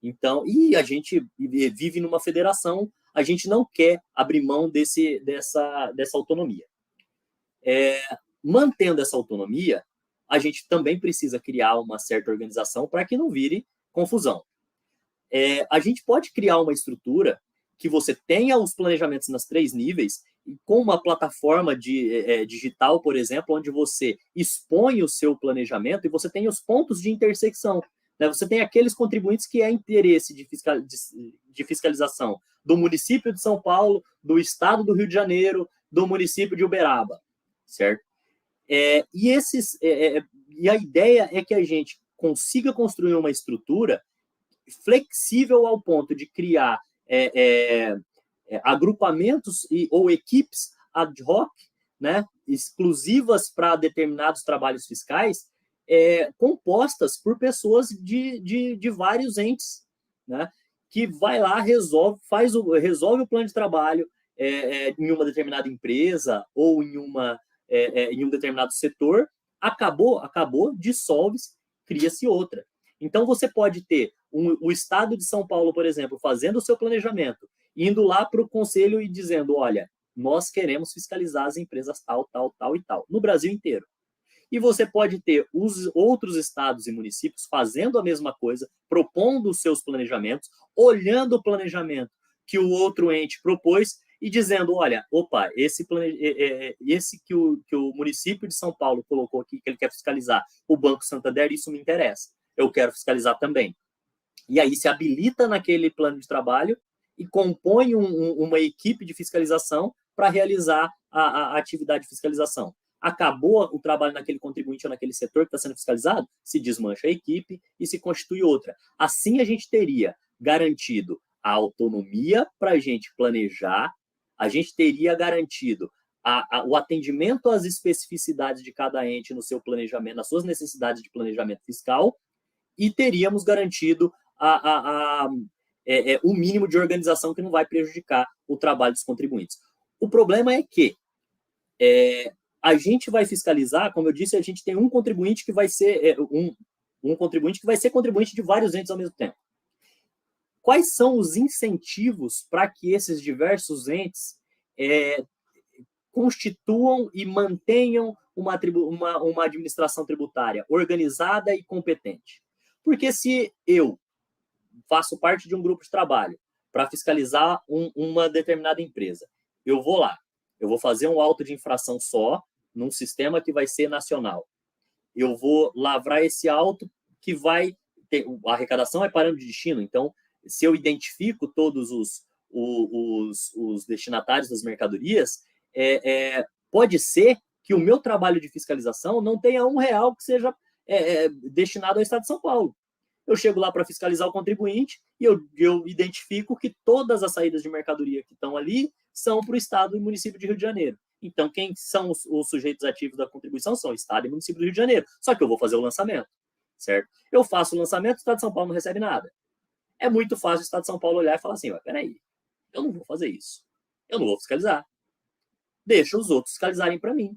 Então, e a gente vive numa federação, a gente não quer abrir mão dessa autonomia. Mantendo essa autonomia, a gente também precisa criar uma certa organização para que não vire confusão. A gente pode criar uma estrutura que você tenha os planejamentos nos 3 níveis, com uma plataforma digital, por exemplo, onde você expõe o seu planejamento e você tem os pontos de intersecção. Né? Você tem aqueles contribuintes que é interesse de fiscalização do município de São Paulo, do estado do Rio de Janeiro, do município de Uberaba, certo? E a ideia é que a gente consiga construir uma estrutura flexível ao ponto de criar agrupamentos ou equipes ad hoc, né, exclusivas para determinados trabalhos fiscais, compostas por pessoas de vários entes, né, que vai lá, resolve o plano de trabalho em uma determinada empresa ou em um determinado setor, acabou, dissolve-se, cria-se outra. Então, você pode ter o Estado de São Paulo, por exemplo, fazendo o seu planejamento, indo lá para o conselho e dizendo, olha, nós queremos fiscalizar as empresas tal, tal, tal e tal, no Brasil inteiro. E você pode ter os outros estados e municípios fazendo a mesma coisa, propondo os seus planejamentos, olhando o planejamento que o outro ente propôs e dizendo, olha, opa, esse que o município de São Paulo colocou aqui, que ele quer fiscalizar, o Banco Santander, isso me interessa, eu quero fiscalizar também. E aí se habilita naquele plano de trabalho e compõe uma equipe de fiscalização para realizar a atividade de fiscalização. Acabou o trabalho naquele contribuinte ou naquele setor que está sendo fiscalizado, se desmancha a equipe e se constitui outra. Assim a gente teria garantido a autonomia para a gente planejar, a gente teria garantido o atendimento às especificidades de cada ente no seu planejamento, nas suas necessidades de planejamento fiscal, e teríamos garantido o mínimo de organização que não vai prejudicar o trabalho dos contribuintes. O problema é que a gente vai fiscalizar, como eu disse, a gente tem um contribuinte que vai ser um contribuinte que vai ser contribuinte de vários entes ao mesmo tempo. Quais são os incentivos para que esses diversos entes constituam e mantenham uma administração tributária organizada e competente? Porque se eu faço parte de um grupo de trabalho para fiscalizar uma determinada empresa, eu vou lá, eu vou fazer um auto de infração só, num sistema que vai ser nacional. Eu vou lavrar esse auto que vai ter, a arrecadação é parâmetro de destino, então, se eu identifico todos os destinatários das mercadorias, pode ser que o meu trabalho de fiscalização não tenha R$1 que seja destinado ao Estado de São Paulo. Eu chego lá para fiscalizar o contribuinte e eu identifico que todas as saídas de mercadoria que estão ali são para o Estado e município de Rio de Janeiro. Então, quem são os sujeitos ativos da contribuição são o Estado e município do Rio de Janeiro. Só que eu vou fazer o lançamento, certo? Eu faço o lançamento, o Estado de São Paulo não recebe nada. É muito fácil o Estado de São Paulo olhar e falar assim, peraí, eu não vou fazer isso. Eu não vou fiscalizar. Deixa os outros fiscalizarem para mim.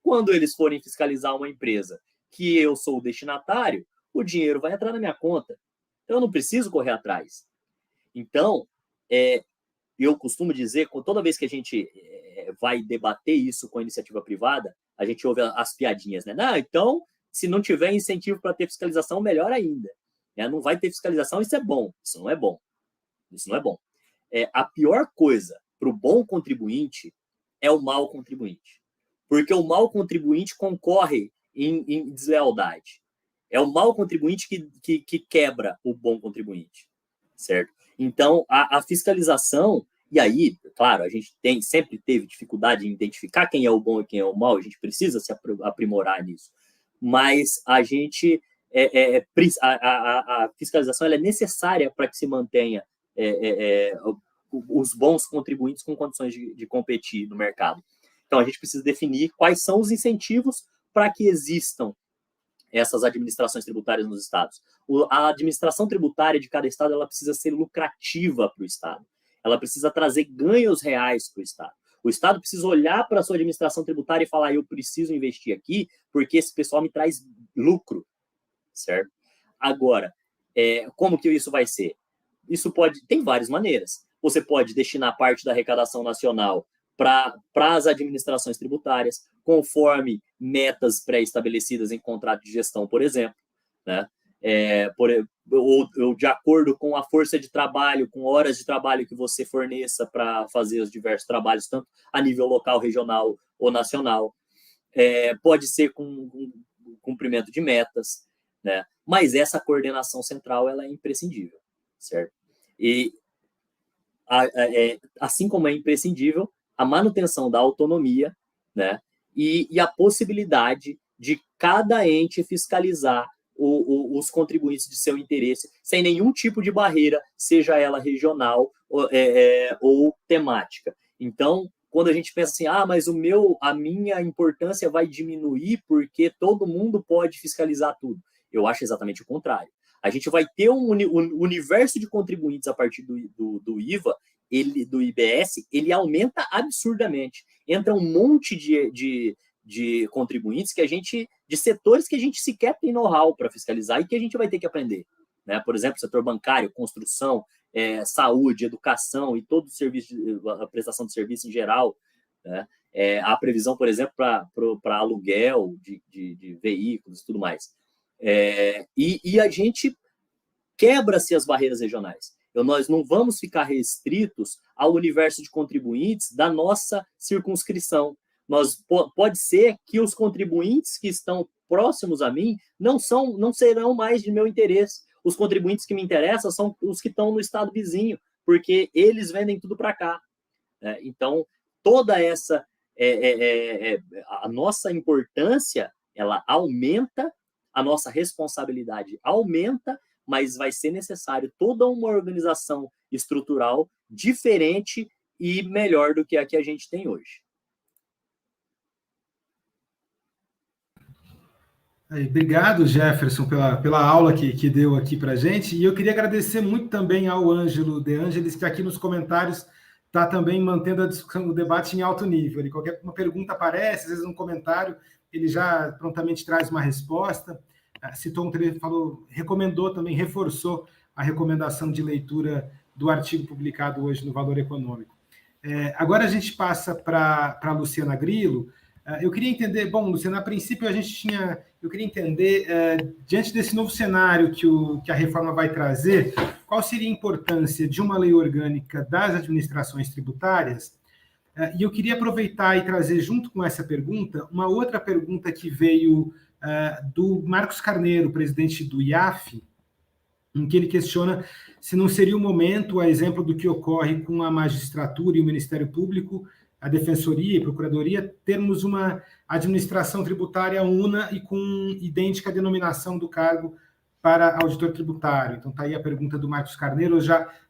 Quando eles forem fiscalizar uma empresa que eu sou o destinatário, o dinheiro vai entrar na minha conta. Então, eu não preciso correr atrás. Então, eu costumo dizer, toda vez que a gente vai debater isso com a iniciativa privada, a gente ouve as piadinhas, né? Não, então, se não tiver incentivo para ter fiscalização, melhor ainda. Não vai ter fiscalização, isso é bom. Isso não é bom. Isso não é bom. A pior coisa para o bom contribuinte é o mau contribuinte. Porque o mau contribuinte concorre em deslealdade. É o mau contribuinte que quebra o bom contribuinte, certo? Então, a fiscalização, e aí, claro, a gente sempre teve dificuldade em identificar quem é o bom e quem é o mau, a gente precisa se aprimorar nisso, mas a gente, a fiscalização ela é necessária para que se mantenha os bons contribuintes com condições de competir no mercado. Então, a gente precisa definir quais são os incentivos para que existam essas administrações tributárias nos estados. A administração tributária de cada estado ela precisa ser lucrativa para o estado. Ela precisa trazer ganhos reais para o estado. O estado precisa olhar para a sua administração tributária e falar, eu preciso investir aqui porque esse pessoal me traz lucro, certo? Agora, como que isso vai ser? Tem várias maneiras. Você pode destinar parte da arrecadação nacional para as administrações tributárias, conforme metas pré-estabelecidas em contrato de gestão, por exemplo, né? Ou de acordo com a força de trabalho, com horas de trabalho que você forneça para fazer os diversos trabalhos, tanto a nível local, regional ou nacional. Pode ser com cumprimento de metas, né? Mas essa coordenação central ela é imprescindível, certo? E assim como é imprescindível a manutenção da autonomia, né, e a possibilidade de cada ente fiscalizar os contribuintes de seu interesse sem nenhum tipo de barreira, seja ela regional ou temática. Então, quando a gente pensa assim, mas a minha importância vai diminuir porque todo mundo pode fiscalizar tudo. Eu acho exatamente o contrário. A gente vai ter um universo de contribuintes a partir do IVA, do IBS, ele aumenta absurdamente. Entra um monte de contribuintes de setores que a gente sequer tem know-how para fiscalizar e que a gente vai ter que aprender. Né? Por exemplo, setor bancário, construção, saúde, educação e todo o serviço, a prestação de serviço em geral. Né? A previsão, por exemplo, para aluguel de veículos e tudo mais. E a gente quebra-se as barreiras regionais. Nós não vamos ficar restritos ao universo de contribuintes da nossa circunscrição. Pode ser que os contribuintes que estão próximos a mim não serão mais de meu interesse. Os contribuintes que me interessam são os que estão no estado vizinho, porque eles vendem tudo para cá. Então, toda essa... a nossa importância, ela aumenta, a nossa responsabilidade aumenta, mas vai ser necessário toda uma organização estrutural diferente e melhor do que a que a gente tem hoje. Obrigado, Jefferson, pela aula que deu aqui para a gente. E eu queria agradecer muito também ao Ângelo De Angelis, que aqui nos comentários está também mantendo a discussão, o debate em alto nível. Ele, qualquer uma pergunta aparece, às vezes um comentário, ele já prontamente traz uma resposta. Citou um trecho, recomendou também, reforçou a recomendação de leitura do artigo publicado hoje no Valor Econômico. Agora a gente passa para a Luciana Grillo. Eu queria entender, Luciana, a princípio eu queria entender, diante desse novo cenário que a reforma vai trazer, qual seria a importância de uma lei orgânica das administrações tributárias? E eu queria aproveitar e trazer junto com essa pergunta, uma outra pergunta que veio do Marcos Carneiro, presidente do IAF, em que ele questiona se não seria o momento, a exemplo do que ocorre com a magistratura e o Ministério Público, a Defensoria e Procuradoria, termos uma administração tributária una e com idêntica denominação do cargo para auditor tributário. Então, está aí a pergunta do Marcos Carneiro.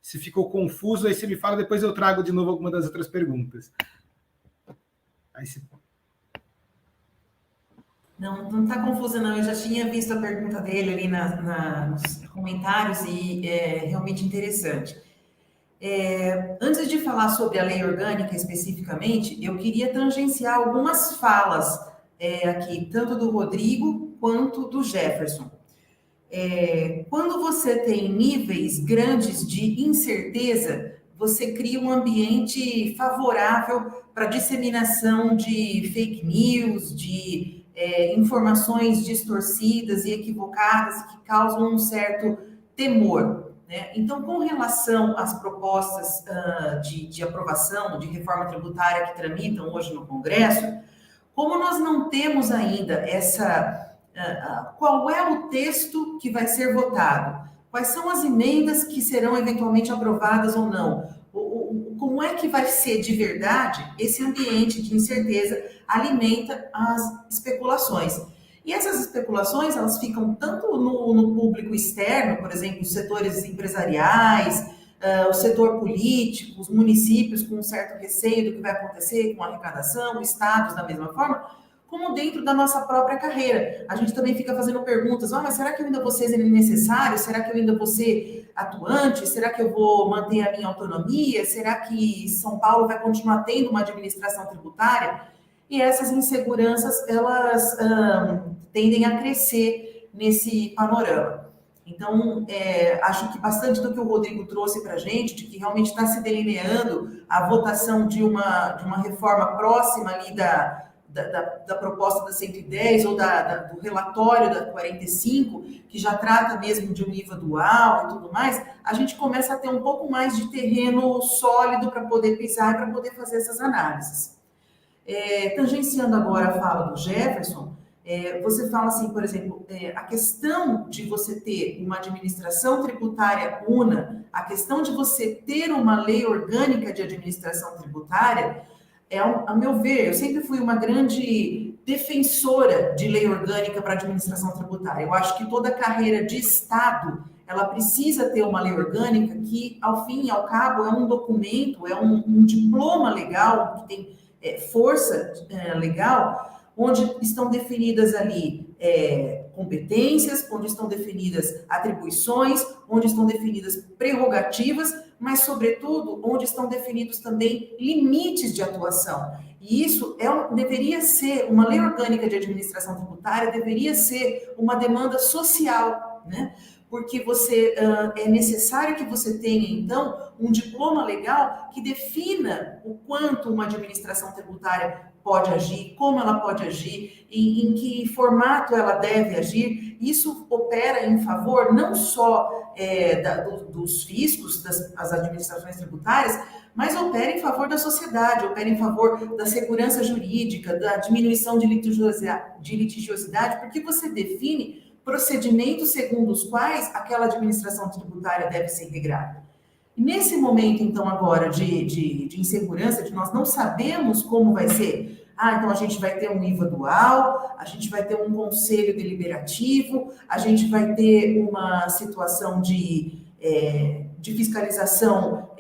Se ficou confuso, aí você me fala, depois eu trago de novo alguma das outras perguntas. Não está confusa, não. Eu já tinha visto a pergunta dele ali nos comentários e é realmente interessante. Antes de falar sobre a lei orgânica especificamente, eu queria tangenciar algumas falas aqui, tanto do Rodrigo quanto do Jefferson. Quando você tem níveis grandes de incerteza, você cria um ambiente favorável para disseminação de fake news, de informações distorcidas e equivocadas que causam um certo temor. Então, com relação às propostas de aprovação de reforma tributária que tramitam hoje no Congresso, como nós não temos ainda qual é o texto que vai ser votado, quais são as emendas que serão eventualmente aprovadas ou não, como é que vai ser de verdade, esse ambiente de incerteza alimenta as especulações. E essas especulações, elas ficam tanto no público externo, por exemplo, os setores empresariais, o setor político, os municípios com um certo receio do que vai acontecer com a arrecadação, estados da mesma forma, como dentro da nossa própria carreira. A gente também fica fazendo perguntas, mas será que eu ainda vou ser necessário? Será que eu ainda vou ser atuante? Será que eu vou manter a minha autonomia? Será que São Paulo vai continuar tendo uma administração tributária? E essas inseguranças, elas tendem a crescer nesse panorama. Então, acho que bastante do que o Rodrigo trouxe para a gente, de que realmente está se delineando a votação de uma reforma próxima ali da proposta da 110 ou do relatório da 45, que já trata mesmo de um IVA dual e tudo mais, a gente começa a ter um pouco mais de terreno sólido para poder pisar e para poder fazer essas análises. Tangenciando agora a fala do Jefferson, você fala assim, por exemplo, a questão de você ter uma administração tributária una, a questão de você ter uma lei orgânica de administração tributária, a meu ver, eu sempre fui uma grande defensora de lei orgânica para administração tributária. Eu acho que toda carreira de Estado, ela precisa ter uma lei orgânica que, ao fim e ao cabo, é um documento, é um diploma legal, que tem força legal, onde estão definidas ali competências, onde estão definidas atribuições, onde estão definidas prerrogativas, mas, sobretudo, onde estão definidos também limites de atuação. E isso deveria ser, uma lei orgânica de administração tributária, deveria ser uma demanda social, né? Porque é necessário que você tenha, então, um diploma legal que defina o quanto uma administração tributária pode agir, como ela pode agir, em que formato ela deve agir. Isso opera em favor não só dos fiscos, das administrações tributárias, mas opera em favor da sociedade, opera em favor da segurança jurídica, da diminuição de litigiosidade, porque você define procedimentos segundo os quais aquela administração tributária deve ser regrada. E nesse momento, então, agora de insegurança, de nós não sabemos como vai ser. Então a gente vai ter um IVA dual, a gente vai ter um conselho deliberativo, a gente vai ter uma situação de fiscalização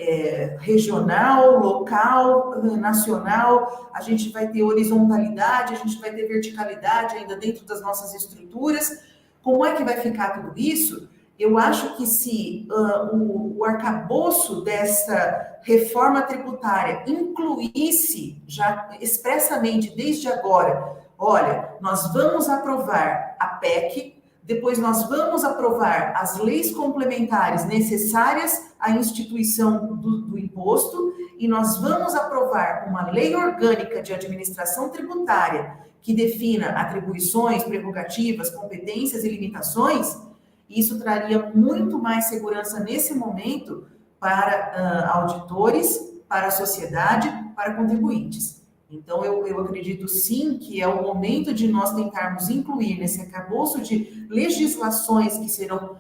regional, local, nacional, a gente vai ter horizontalidade, a gente vai ter verticalidade ainda dentro das nossas estruturas. Como é que vai ficar tudo isso? Eu acho que se o arcabouço dessa reforma tributária incluísse já expressamente desde agora, olha, nós vamos aprovar a PEC, depois nós vamos aprovar as leis complementares necessárias à instituição do imposto e nós vamos aprovar uma lei orgânica de administração tributária que defina atribuições, prerrogativas, competências e limitações. Isso traria muito mais segurança nesse momento para auditores, para a sociedade, para contribuintes. Então, eu acredito sim que é o momento de nós tentarmos incluir nesse arcabouço de legislações que serão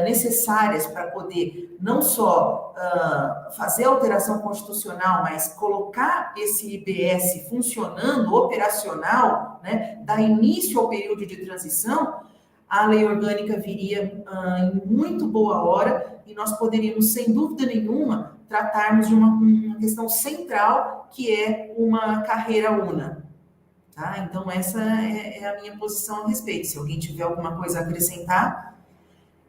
necessárias para poder não só fazer alteração constitucional, mas colocar esse IBS funcionando, operacional, né, dar início ao período de transição. A lei orgânica viria em muito boa hora e nós poderíamos, sem dúvida nenhuma, tratarmos de uma questão central, que é uma carreira una. Tá? Então, essa é a minha posição a respeito. Se alguém tiver alguma coisa a acrescentar.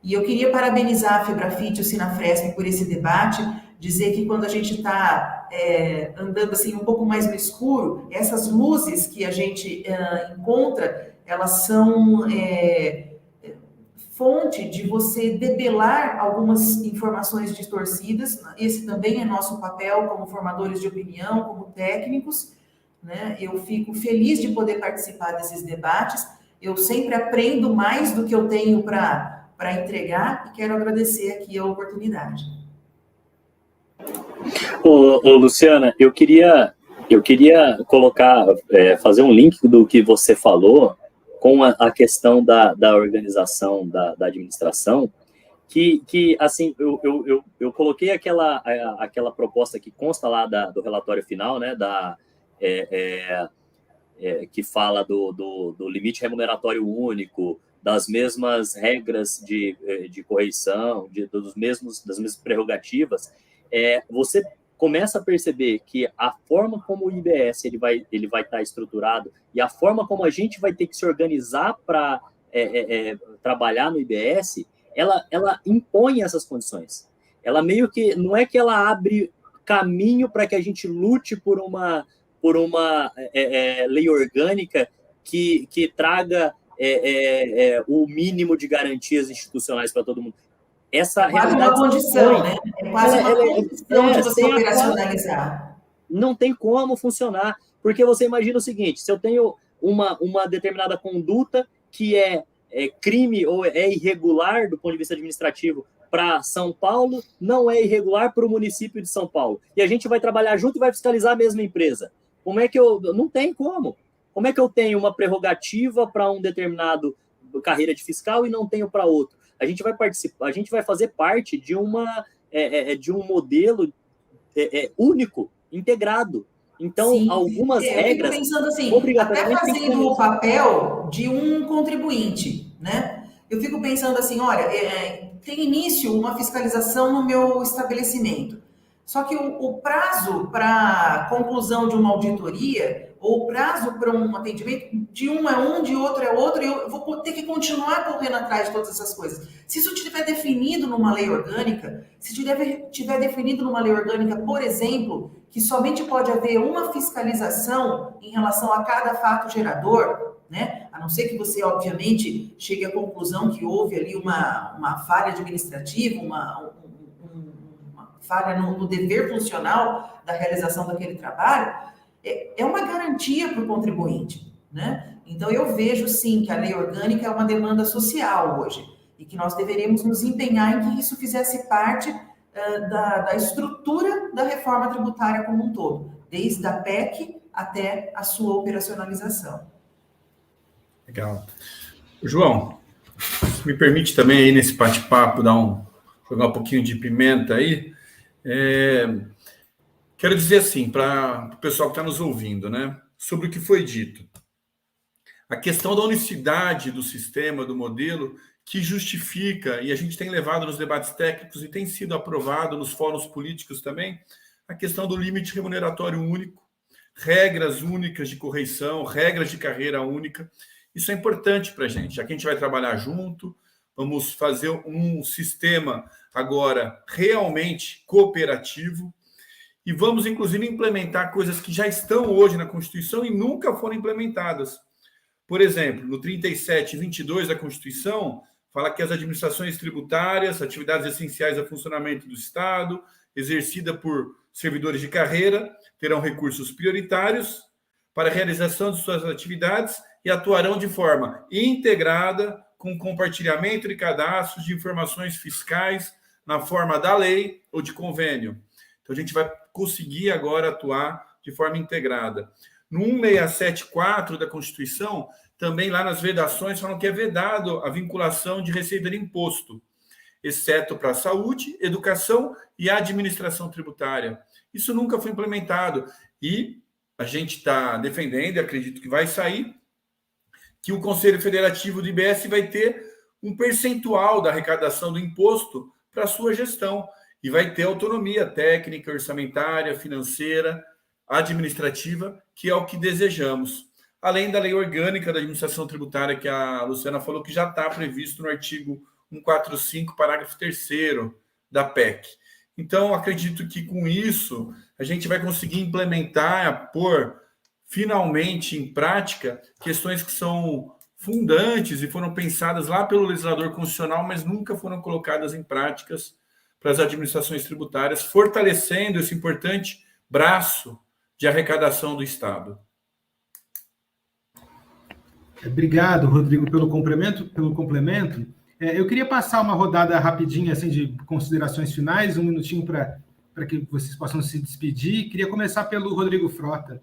E eu queria parabenizar a Febrafit e o Sinafresp por esse debate, dizer que quando a gente está andando assim um pouco mais no escuro, essas luzes que a gente encontra, elas são fonte de você debelar algumas informações distorcidas. Esse também é nosso papel como formadores de opinião, como técnicos, né? Eu fico feliz de poder participar desses debates. Eu sempre aprendo mais do que eu tenho para entregar e quero agradecer aqui a oportunidade. Ô, Luciana, eu queria colocar, fazer um link do que você falou com a questão da organização da administração, que assim, eu coloquei aquela proposta que consta lá do relatório final, né, que fala do limite remuneratório único, das mesmas regras de correição, das mesmas prerrogativas. Você começa a perceber que a forma como o IBS ele vai estar estruturado e a forma como a gente vai ter que se organizar para trabalhar no IBS, ela impõe essas condições. Ela meio que, não é que ela abre caminho para que a gente lute por uma lei orgânica que traga o mínimo de garantias institucionais para todo mundo. Essa é quase uma condição, né? É quase uma condição de você operacionalizar. Não tem como funcionar, porque você imagina o seguinte, se eu tenho uma determinada conduta que é crime ou é irregular do ponto de vista administrativo para São Paulo, não é irregular para o município de São Paulo, e a gente vai trabalhar junto e vai fiscalizar a mesma empresa. Como é que não tem como. Como é que eu tenho uma prerrogativa para um determinado carreira de fiscal e não tenho para outro? A gente vai participar, a gente vai fazer parte de um modelo único, integrado. Então, sim, algumas regras... Eu fico pensando assim, até fazendo o papel de um contribuinte, né? Eu fico pensando assim, olha, tem início uma fiscalização no meu estabelecimento. Só que o prazo para conclusão de uma auditoria, ou o prazo para um atendimento, de um é um, de outro é outro, e eu vou ter que continuar correndo atrás de todas essas coisas. Se isso estiver definido numa lei orgânica, se estiver definido numa lei orgânica, por exemplo, que somente pode haver uma fiscalização em relação a cada fato gerador, né? A não ser que você, obviamente, chegue à conclusão que houve ali uma falha administrativa, uma falha no dever funcional da realização daquele trabalho, é uma garantia para o contribuinte, né? Então, eu vejo, sim, que a lei orgânica é uma demanda social hoje, e que nós deveríamos nos empenhar em que isso fizesse parte da estrutura da reforma tributária como um todo, desde a PEC até a sua operacionalização. Legal. João, me permite também aí nesse bate-papo jogar um pouquinho de pimenta aí. Quero dizer assim, para o pessoal que está nos ouvindo, né, sobre o que foi dito. A questão da unicidade do sistema, do modelo, que justifica, e a gente tem levado nos debates técnicos e tem sido aprovado nos fóruns políticos também, a questão do limite remuneratório único, regras únicas de correição, regras de carreira única. Isso é importante para a gente, já que a gente vai trabalhar junto, vamos fazer um sistema agora realmente cooperativo e vamos, inclusive, implementar coisas que já estão hoje na Constituição e nunca foram implementadas. Por exemplo, no 37 e 22 da Constituição, fala que as administrações tributárias, atividades essenciais ao funcionamento do Estado, exercida por servidores de carreira, terão recursos prioritários para a realização de suas atividades e atuarão de forma integrada com compartilhamento de cadastros de informações fiscais na forma da lei ou de convênio. Então, a gente vai conseguir agora atuar de forma integrada. No 1674 da Constituição, também lá nas vedações, falam que é vedado a vinculação de receita de imposto, exceto para a saúde, educação e administração tributária. Isso nunca foi implementado. E a gente está defendendo, e acredito que vai sair, que o Conselho Federativo do IBS vai ter um percentual da arrecadação do imposto para a sua gestão. E vai ter autonomia técnica, orçamentária, financeira, administrativa, que é o que desejamos. Além da lei orgânica da administração tributária, que a Luciana falou que já está previsto no artigo 145, parágrafo 3º da PEC. Então, acredito que com isso a gente vai conseguir implementar, pôr finalmente em prática questões que são fundantes e foram pensadas lá pelo legislador constitucional, mas nunca foram colocadas em práticas para as administrações tributárias, fortalecendo esse importante braço de arrecadação do Estado. Obrigado, Rodrigo, pelo complemento. Eu queria passar uma rodada rapidinha assim, de considerações finais, um minutinho para que vocês possam se despedir. Queria começar pelo Rodrigo Frota.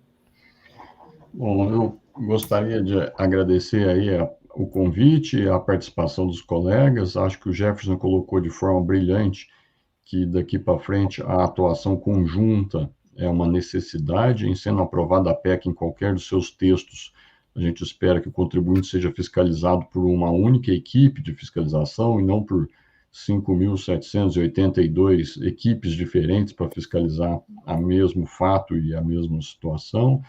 Bom, eu gostaria de agradecer aí o convite e a participação dos colegas. Acho que o Jefferson colocou de forma brilhante que daqui para frente a atuação conjunta é uma necessidade. Em sendo aprovada a PEC em qualquer dos seus textos, a gente espera que o contribuinte seja fiscalizado por uma única equipe de fiscalização e não por 5.782 equipes diferentes para fiscalizar o mesmo fato e a mesma situação.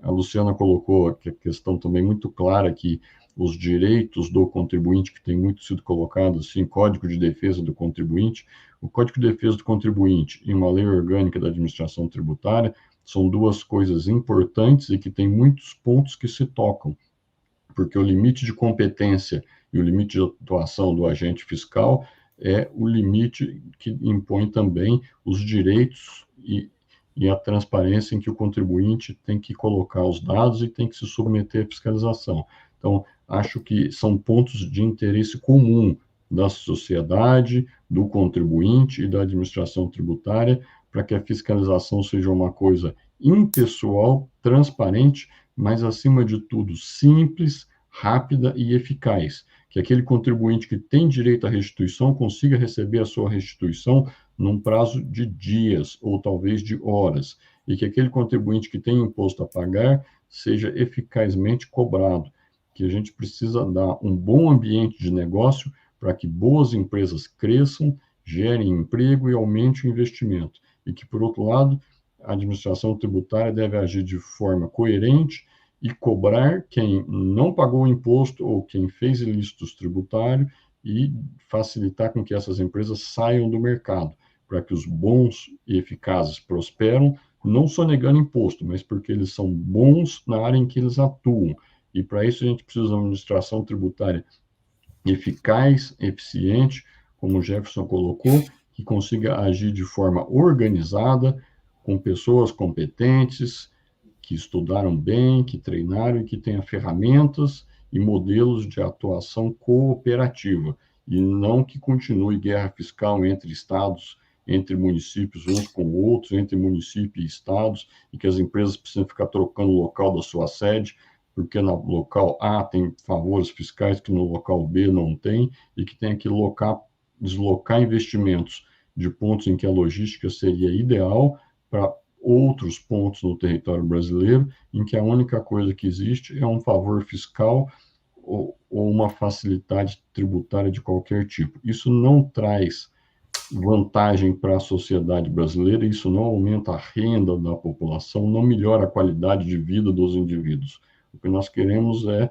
A Luciana colocou a questão também muito clara que os direitos do contribuinte, que tem muito sido colocado assim, Código de Defesa do Contribuinte, o Código de Defesa do Contribuinte e uma lei orgânica da administração tributária são duas coisas importantes e que tem muitos pontos que se tocam, porque o limite de competência e o limite de atuação do agente fiscal é o limite que impõe também os direitos e a transparência em que o contribuinte tem que colocar os dados e tem que se submeter à fiscalização. Então, acho que são pontos de interesse comum da sociedade, do contribuinte e da administração tributária, para que a fiscalização seja uma coisa impessoal, transparente, mas, acima de tudo, simples, rápida e eficaz. Que aquele contribuinte que tem direito à restituição consiga receber a sua restituição num prazo de dias ou talvez de horas, e que aquele contribuinte que tem imposto a pagar seja eficazmente cobrado, que a gente precisa dar um bom ambiente de negócio para que boas empresas cresçam, gerem emprego e aumente o investimento, e que, por outro lado, a administração tributária deve agir de forma coerente e cobrar quem não pagou o imposto ou quem fez ilícitos tributários e facilitar com que essas empresas saiam do mercado, para que os bons e eficazes prosperam, não só negando imposto, mas porque eles são bons na área em que eles atuam. E para isso a gente precisa de uma administração tributária eficaz, eficiente, como o Jefferson colocou, que consiga agir de forma organizada, com pessoas competentes, que estudaram bem, que treinaram e que tenha ferramentas e modelos de atuação cooperativa, e não que continue guerra fiscal entre estados, entre municípios uns com outros, entre municípios e estados, e que as empresas precisam ficar trocando o local da sua sede, porque no local A tem favores fiscais que no local B não tem, e que tem que deslocar investimentos de pontos em que a logística seria ideal para outros pontos no território brasileiro, em que a única coisa que existe é um favor fiscal ou uma facilidade tributária de qualquer tipo. Isso não traz vantagem para a sociedade brasileira, isso não aumenta a renda da população, não melhora a qualidade de vida dos indivíduos. O que nós queremos é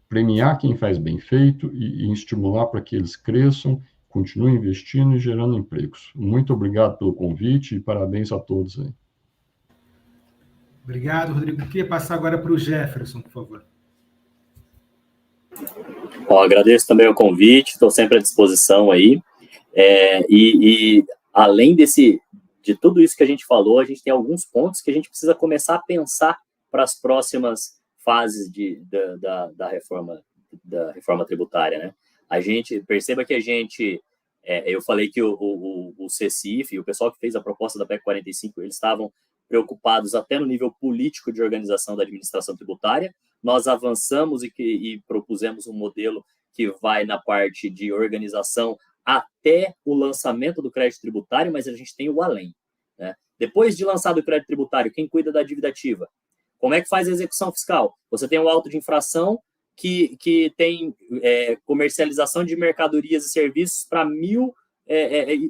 premiar quem faz bem feito e estimular para que eles cresçam, continuem investindo e gerando empregos. Muito obrigado pelo convite e parabéns a todos aí. Obrigado, Rodrigo. Eu queria passar agora para o Jefferson, por favor. Bom, agradeço também o convite, estou sempre à disposição aí. Além de tudo isso que a gente falou, a gente tem alguns pontos que a gente precisa começar a pensar para as próximas fases da reforma tributária, né? Perceba que eu falei que o CECIF e o pessoal que fez a proposta da PEC 45, eles estavam preocupados até no nível político de organização da administração tributária. Nós avançamos e propusemos um modelo que vai na parte de organização até o lançamento do crédito tributário, mas a gente tem o além, né? Depois de lançado o crédito tributário, quem cuida da dívida ativa? Como é que faz a execução fiscal? Você tem um auto de infração que tem comercialização de mercadorias e serviços para 1.000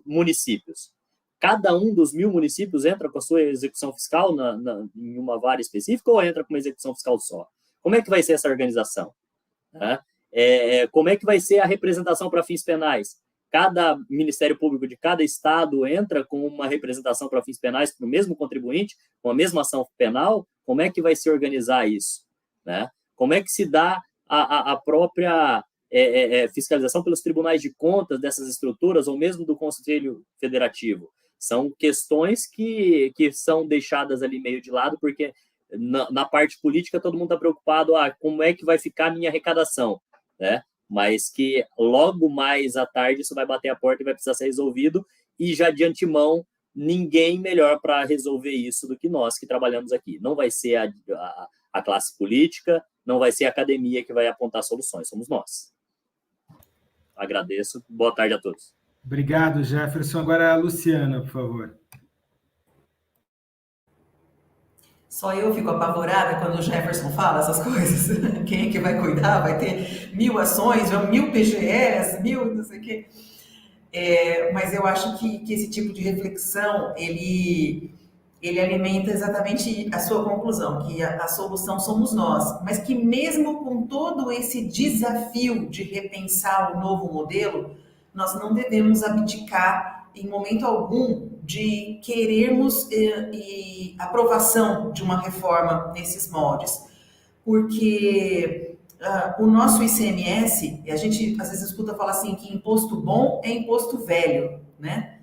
municípios. Cada um dos 1.000 municípios entra com a sua execução fiscal em uma vara específica ou entra com uma execução fiscal só? Como é que vai ser essa organização? Como é que vai ser a representação para fins penais? Cada Ministério Público de cada estado entra com uma representação para fins penais para o mesmo contribuinte, com a mesma ação penal? Como é que vai se organizar isso, né? Como é que se dá a própria fiscalização pelos tribunais de contas dessas estruturas, ou mesmo do Conselho Federativo? São questões que são deixadas ali meio de lado, porque na parte política todo mundo está preocupado, como é que vai ficar a minha arrecadação, né? Mas que logo mais à tarde isso vai bater a porta e vai precisar ser resolvido, e já de antemão, ninguém melhor para resolver isso do que nós que trabalhamos aqui. Não vai ser a classe política, não vai ser a academia que vai apontar soluções, somos nós. Agradeço, boa tarde a todos. Obrigado, Jefferson. Agora a Luciana, por favor. Só eu fico apavorada quando o Jefferson fala essas coisas. Quem é que vai cuidar? Vai ter 1.000 ações, 1.000 PGS, 1.000 não sei o quê. Mas eu acho que esse tipo de reflexão, ele alimenta exatamente a sua conclusão, que a solução somos nós. Mas que mesmo com todo esse desafio de repensar o novo modelo, nós não devemos abdicar em momento algum de querermos aprovação de uma reforma nesses moldes, porque o nosso ICMS, a gente às vezes escuta falar assim que imposto bom é imposto velho, né?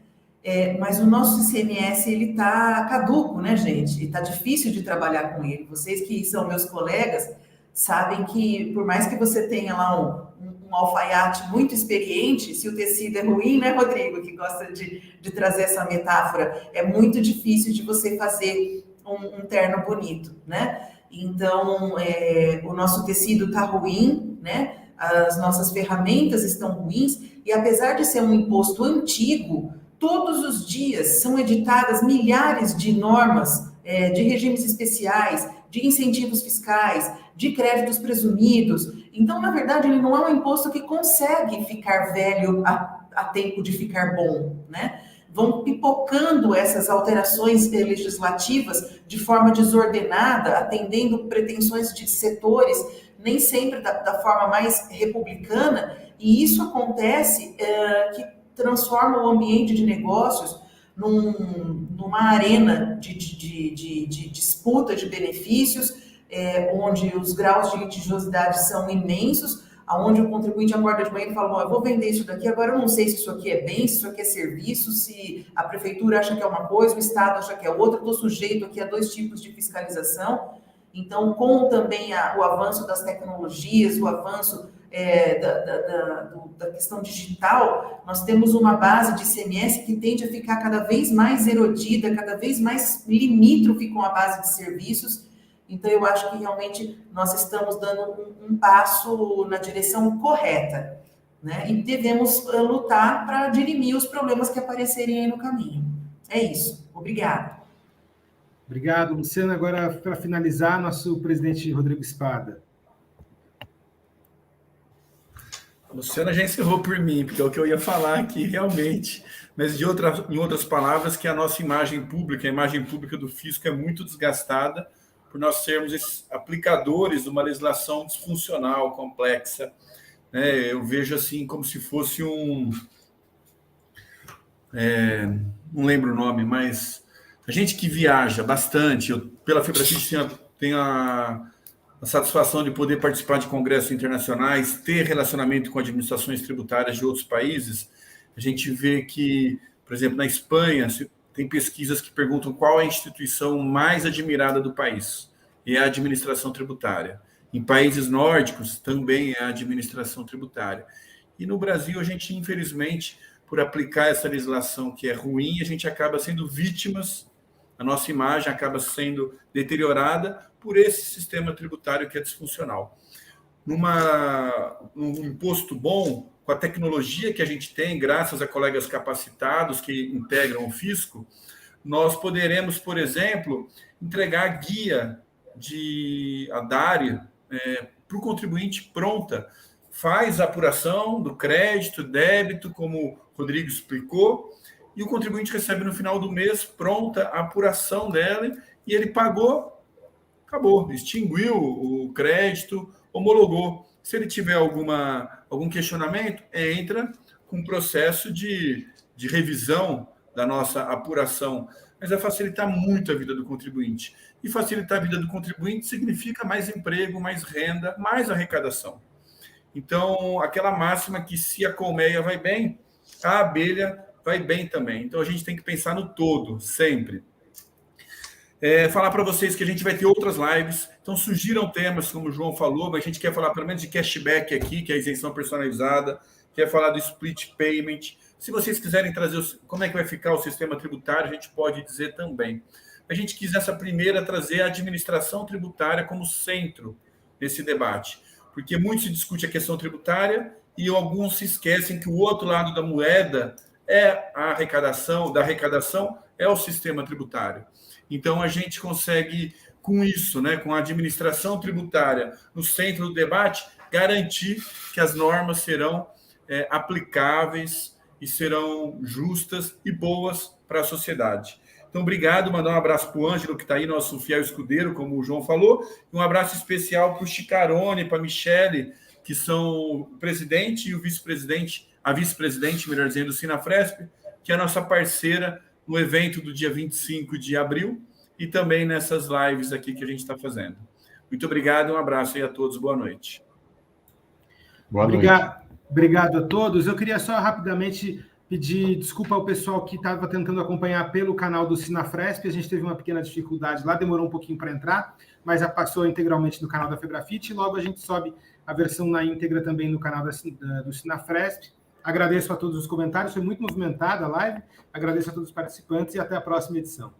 Mas o nosso ICMS, ele está caduco, né, gente? Está difícil de trabalhar com ele. Vocês que são meus colegas sabem que por mais que você tenha lá um alfaiate muito experiente, se o tecido é ruim, né, Rodrigo, que gosta de trazer essa metáfora, é muito difícil de você fazer um terno bonito, né? Então, o nosso tecido está ruim, né? As nossas ferramentas estão ruins, e apesar de ser um imposto antigo, todos os dias são editadas milhares de normas, de regimes especiais, de incentivos fiscais, de créditos presumidos. Então, na verdade, ele não é um imposto que consegue ficar velho a tempo de ficar bom, né? Vão pipocando essas alterações legislativas de forma desordenada, atendendo pretensões de setores, nem sempre da forma mais republicana, e isso acontece que transforma o ambiente de negócios numa arena de disputa de benefícios, onde os graus de litigiosidade são imensos, onde o contribuinte acorda de manhã e fala, bom, eu vou vender isso daqui, agora eu não sei se isso aqui é bem, se isso aqui é serviço, se a prefeitura acha que é uma coisa, o Estado acha que é outra, estou sujeito aqui a 2 tipos de fiscalização. Então, com também o avanço das tecnologias, o avanço da questão digital, nós temos uma base de ICMS que tende a ficar cada vez mais erodida, cada vez mais limítrofe com a base de serviços. Então, eu acho que realmente nós estamos dando um passo na direção correta, né? E devemos lutar para dirimir os problemas que aparecerem aí no caminho. É isso. Obrigada. Obrigado, Luciana. Agora, para finalizar, nosso presidente Rodrigo Spada. A Luciana já encerrou por mim, porque é o que eu ia falar aqui realmente. Mas, em outras palavras, que a nossa imagem pública, a imagem pública do fisco é muito desgastada, por nós sermos esses aplicadores de uma legislação disfuncional, complexa. Eu vejo assim como se fosse não lembro o nome, mas a gente que viaja bastante, eu, pela FEBRAFIT tenho a satisfação de poder participar de congressos internacionais, ter relacionamento com administrações tributárias de outros países. A gente vê que, por exemplo, na Espanha, tem pesquisas que perguntam qual é a instituição mais admirada do país, e é a administração tributária. Em países nórdicos, também é a administração tributária. E no Brasil, a gente, infelizmente, por aplicar essa legislação que é ruim, a gente acaba sendo vítimas, a nossa imagem acaba sendo deteriorada por esse sistema tributário que é disfuncional. Num imposto bom, com a tecnologia que a gente tem, graças a colegas capacitados que integram o fisco, nós poderemos, por exemplo, entregar guia a DARE para o contribuinte pronta. Faz a apuração do crédito, débito, como o Rodrigo explicou, e o contribuinte recebe no final do mês pronta a apuração dela, e ele pagou, acabou, extinguiu o crédito, homologou. Se ele tiver algum questionamento, entra com um processo de revisão da nossa apuração. Mas vai facilitar muito a vida do contribuinte. E facilitar a vida do contribuinte significa mais emprego, mais renda, mais arrecadação. Então, aquela máxima que se a colmeia vai bem, a abelha vai bem também. Então, a gente tem que pensar no todo, sempre. Falar para vocês que a gente vai ter outras lives. Então, surgiram temas, como o João falou, mas a gente quer falar pelo menos de cashback aqui, que é a isenção personalizada, quer falar do split payment. Se vocês quiserem trazer como é que vai ficar o sistema tributário, a gente pode dizer também. A gente quis essa primeira trazer a administração tributária como centro desse debate, porque muito se discute a questão tributária e alguns se esquecem que o outro lado da moeda é a arrecadação, é o sistema tributário. Então, a gente consegue, com isso, com a administração tributária no centro do debate, garantir que as normas serão aplicáveis e serão justas e boas para a sociedade. Então, obrigado, mandar um abraço para o Ângelo, que está aí, nosso fiel escudeiro, como o João falou, e um abraço especial para o Chicarone, para a Michele, que são o presidente e o vice-presidente, a vice-presidente, melhor dizendo, do Sinafresp, que é a nossa parceira no evento do dia 25 de abril e também nessas lives aqui que a gente está fazendo. Muito obrigado, um abraço aí a todos, boa noite. Boa noite. Obrigado a todos. Eu queria só rapidamente pedir desculpa ao pessoal que estava tentando acompanhar pelo canal do Sinafresp. A gente teve uma pequena dificuldade lá, demorou um pouquinho para entrar, mas já passou integralmente no canal da FEBRAFIT e logo a gente sobe a versão na íntegra também no canal do Sinafresp. Agradeço a todos os comentários, foi muito movimentada a live. Agradeço a todos os participantes e até a próxima edição.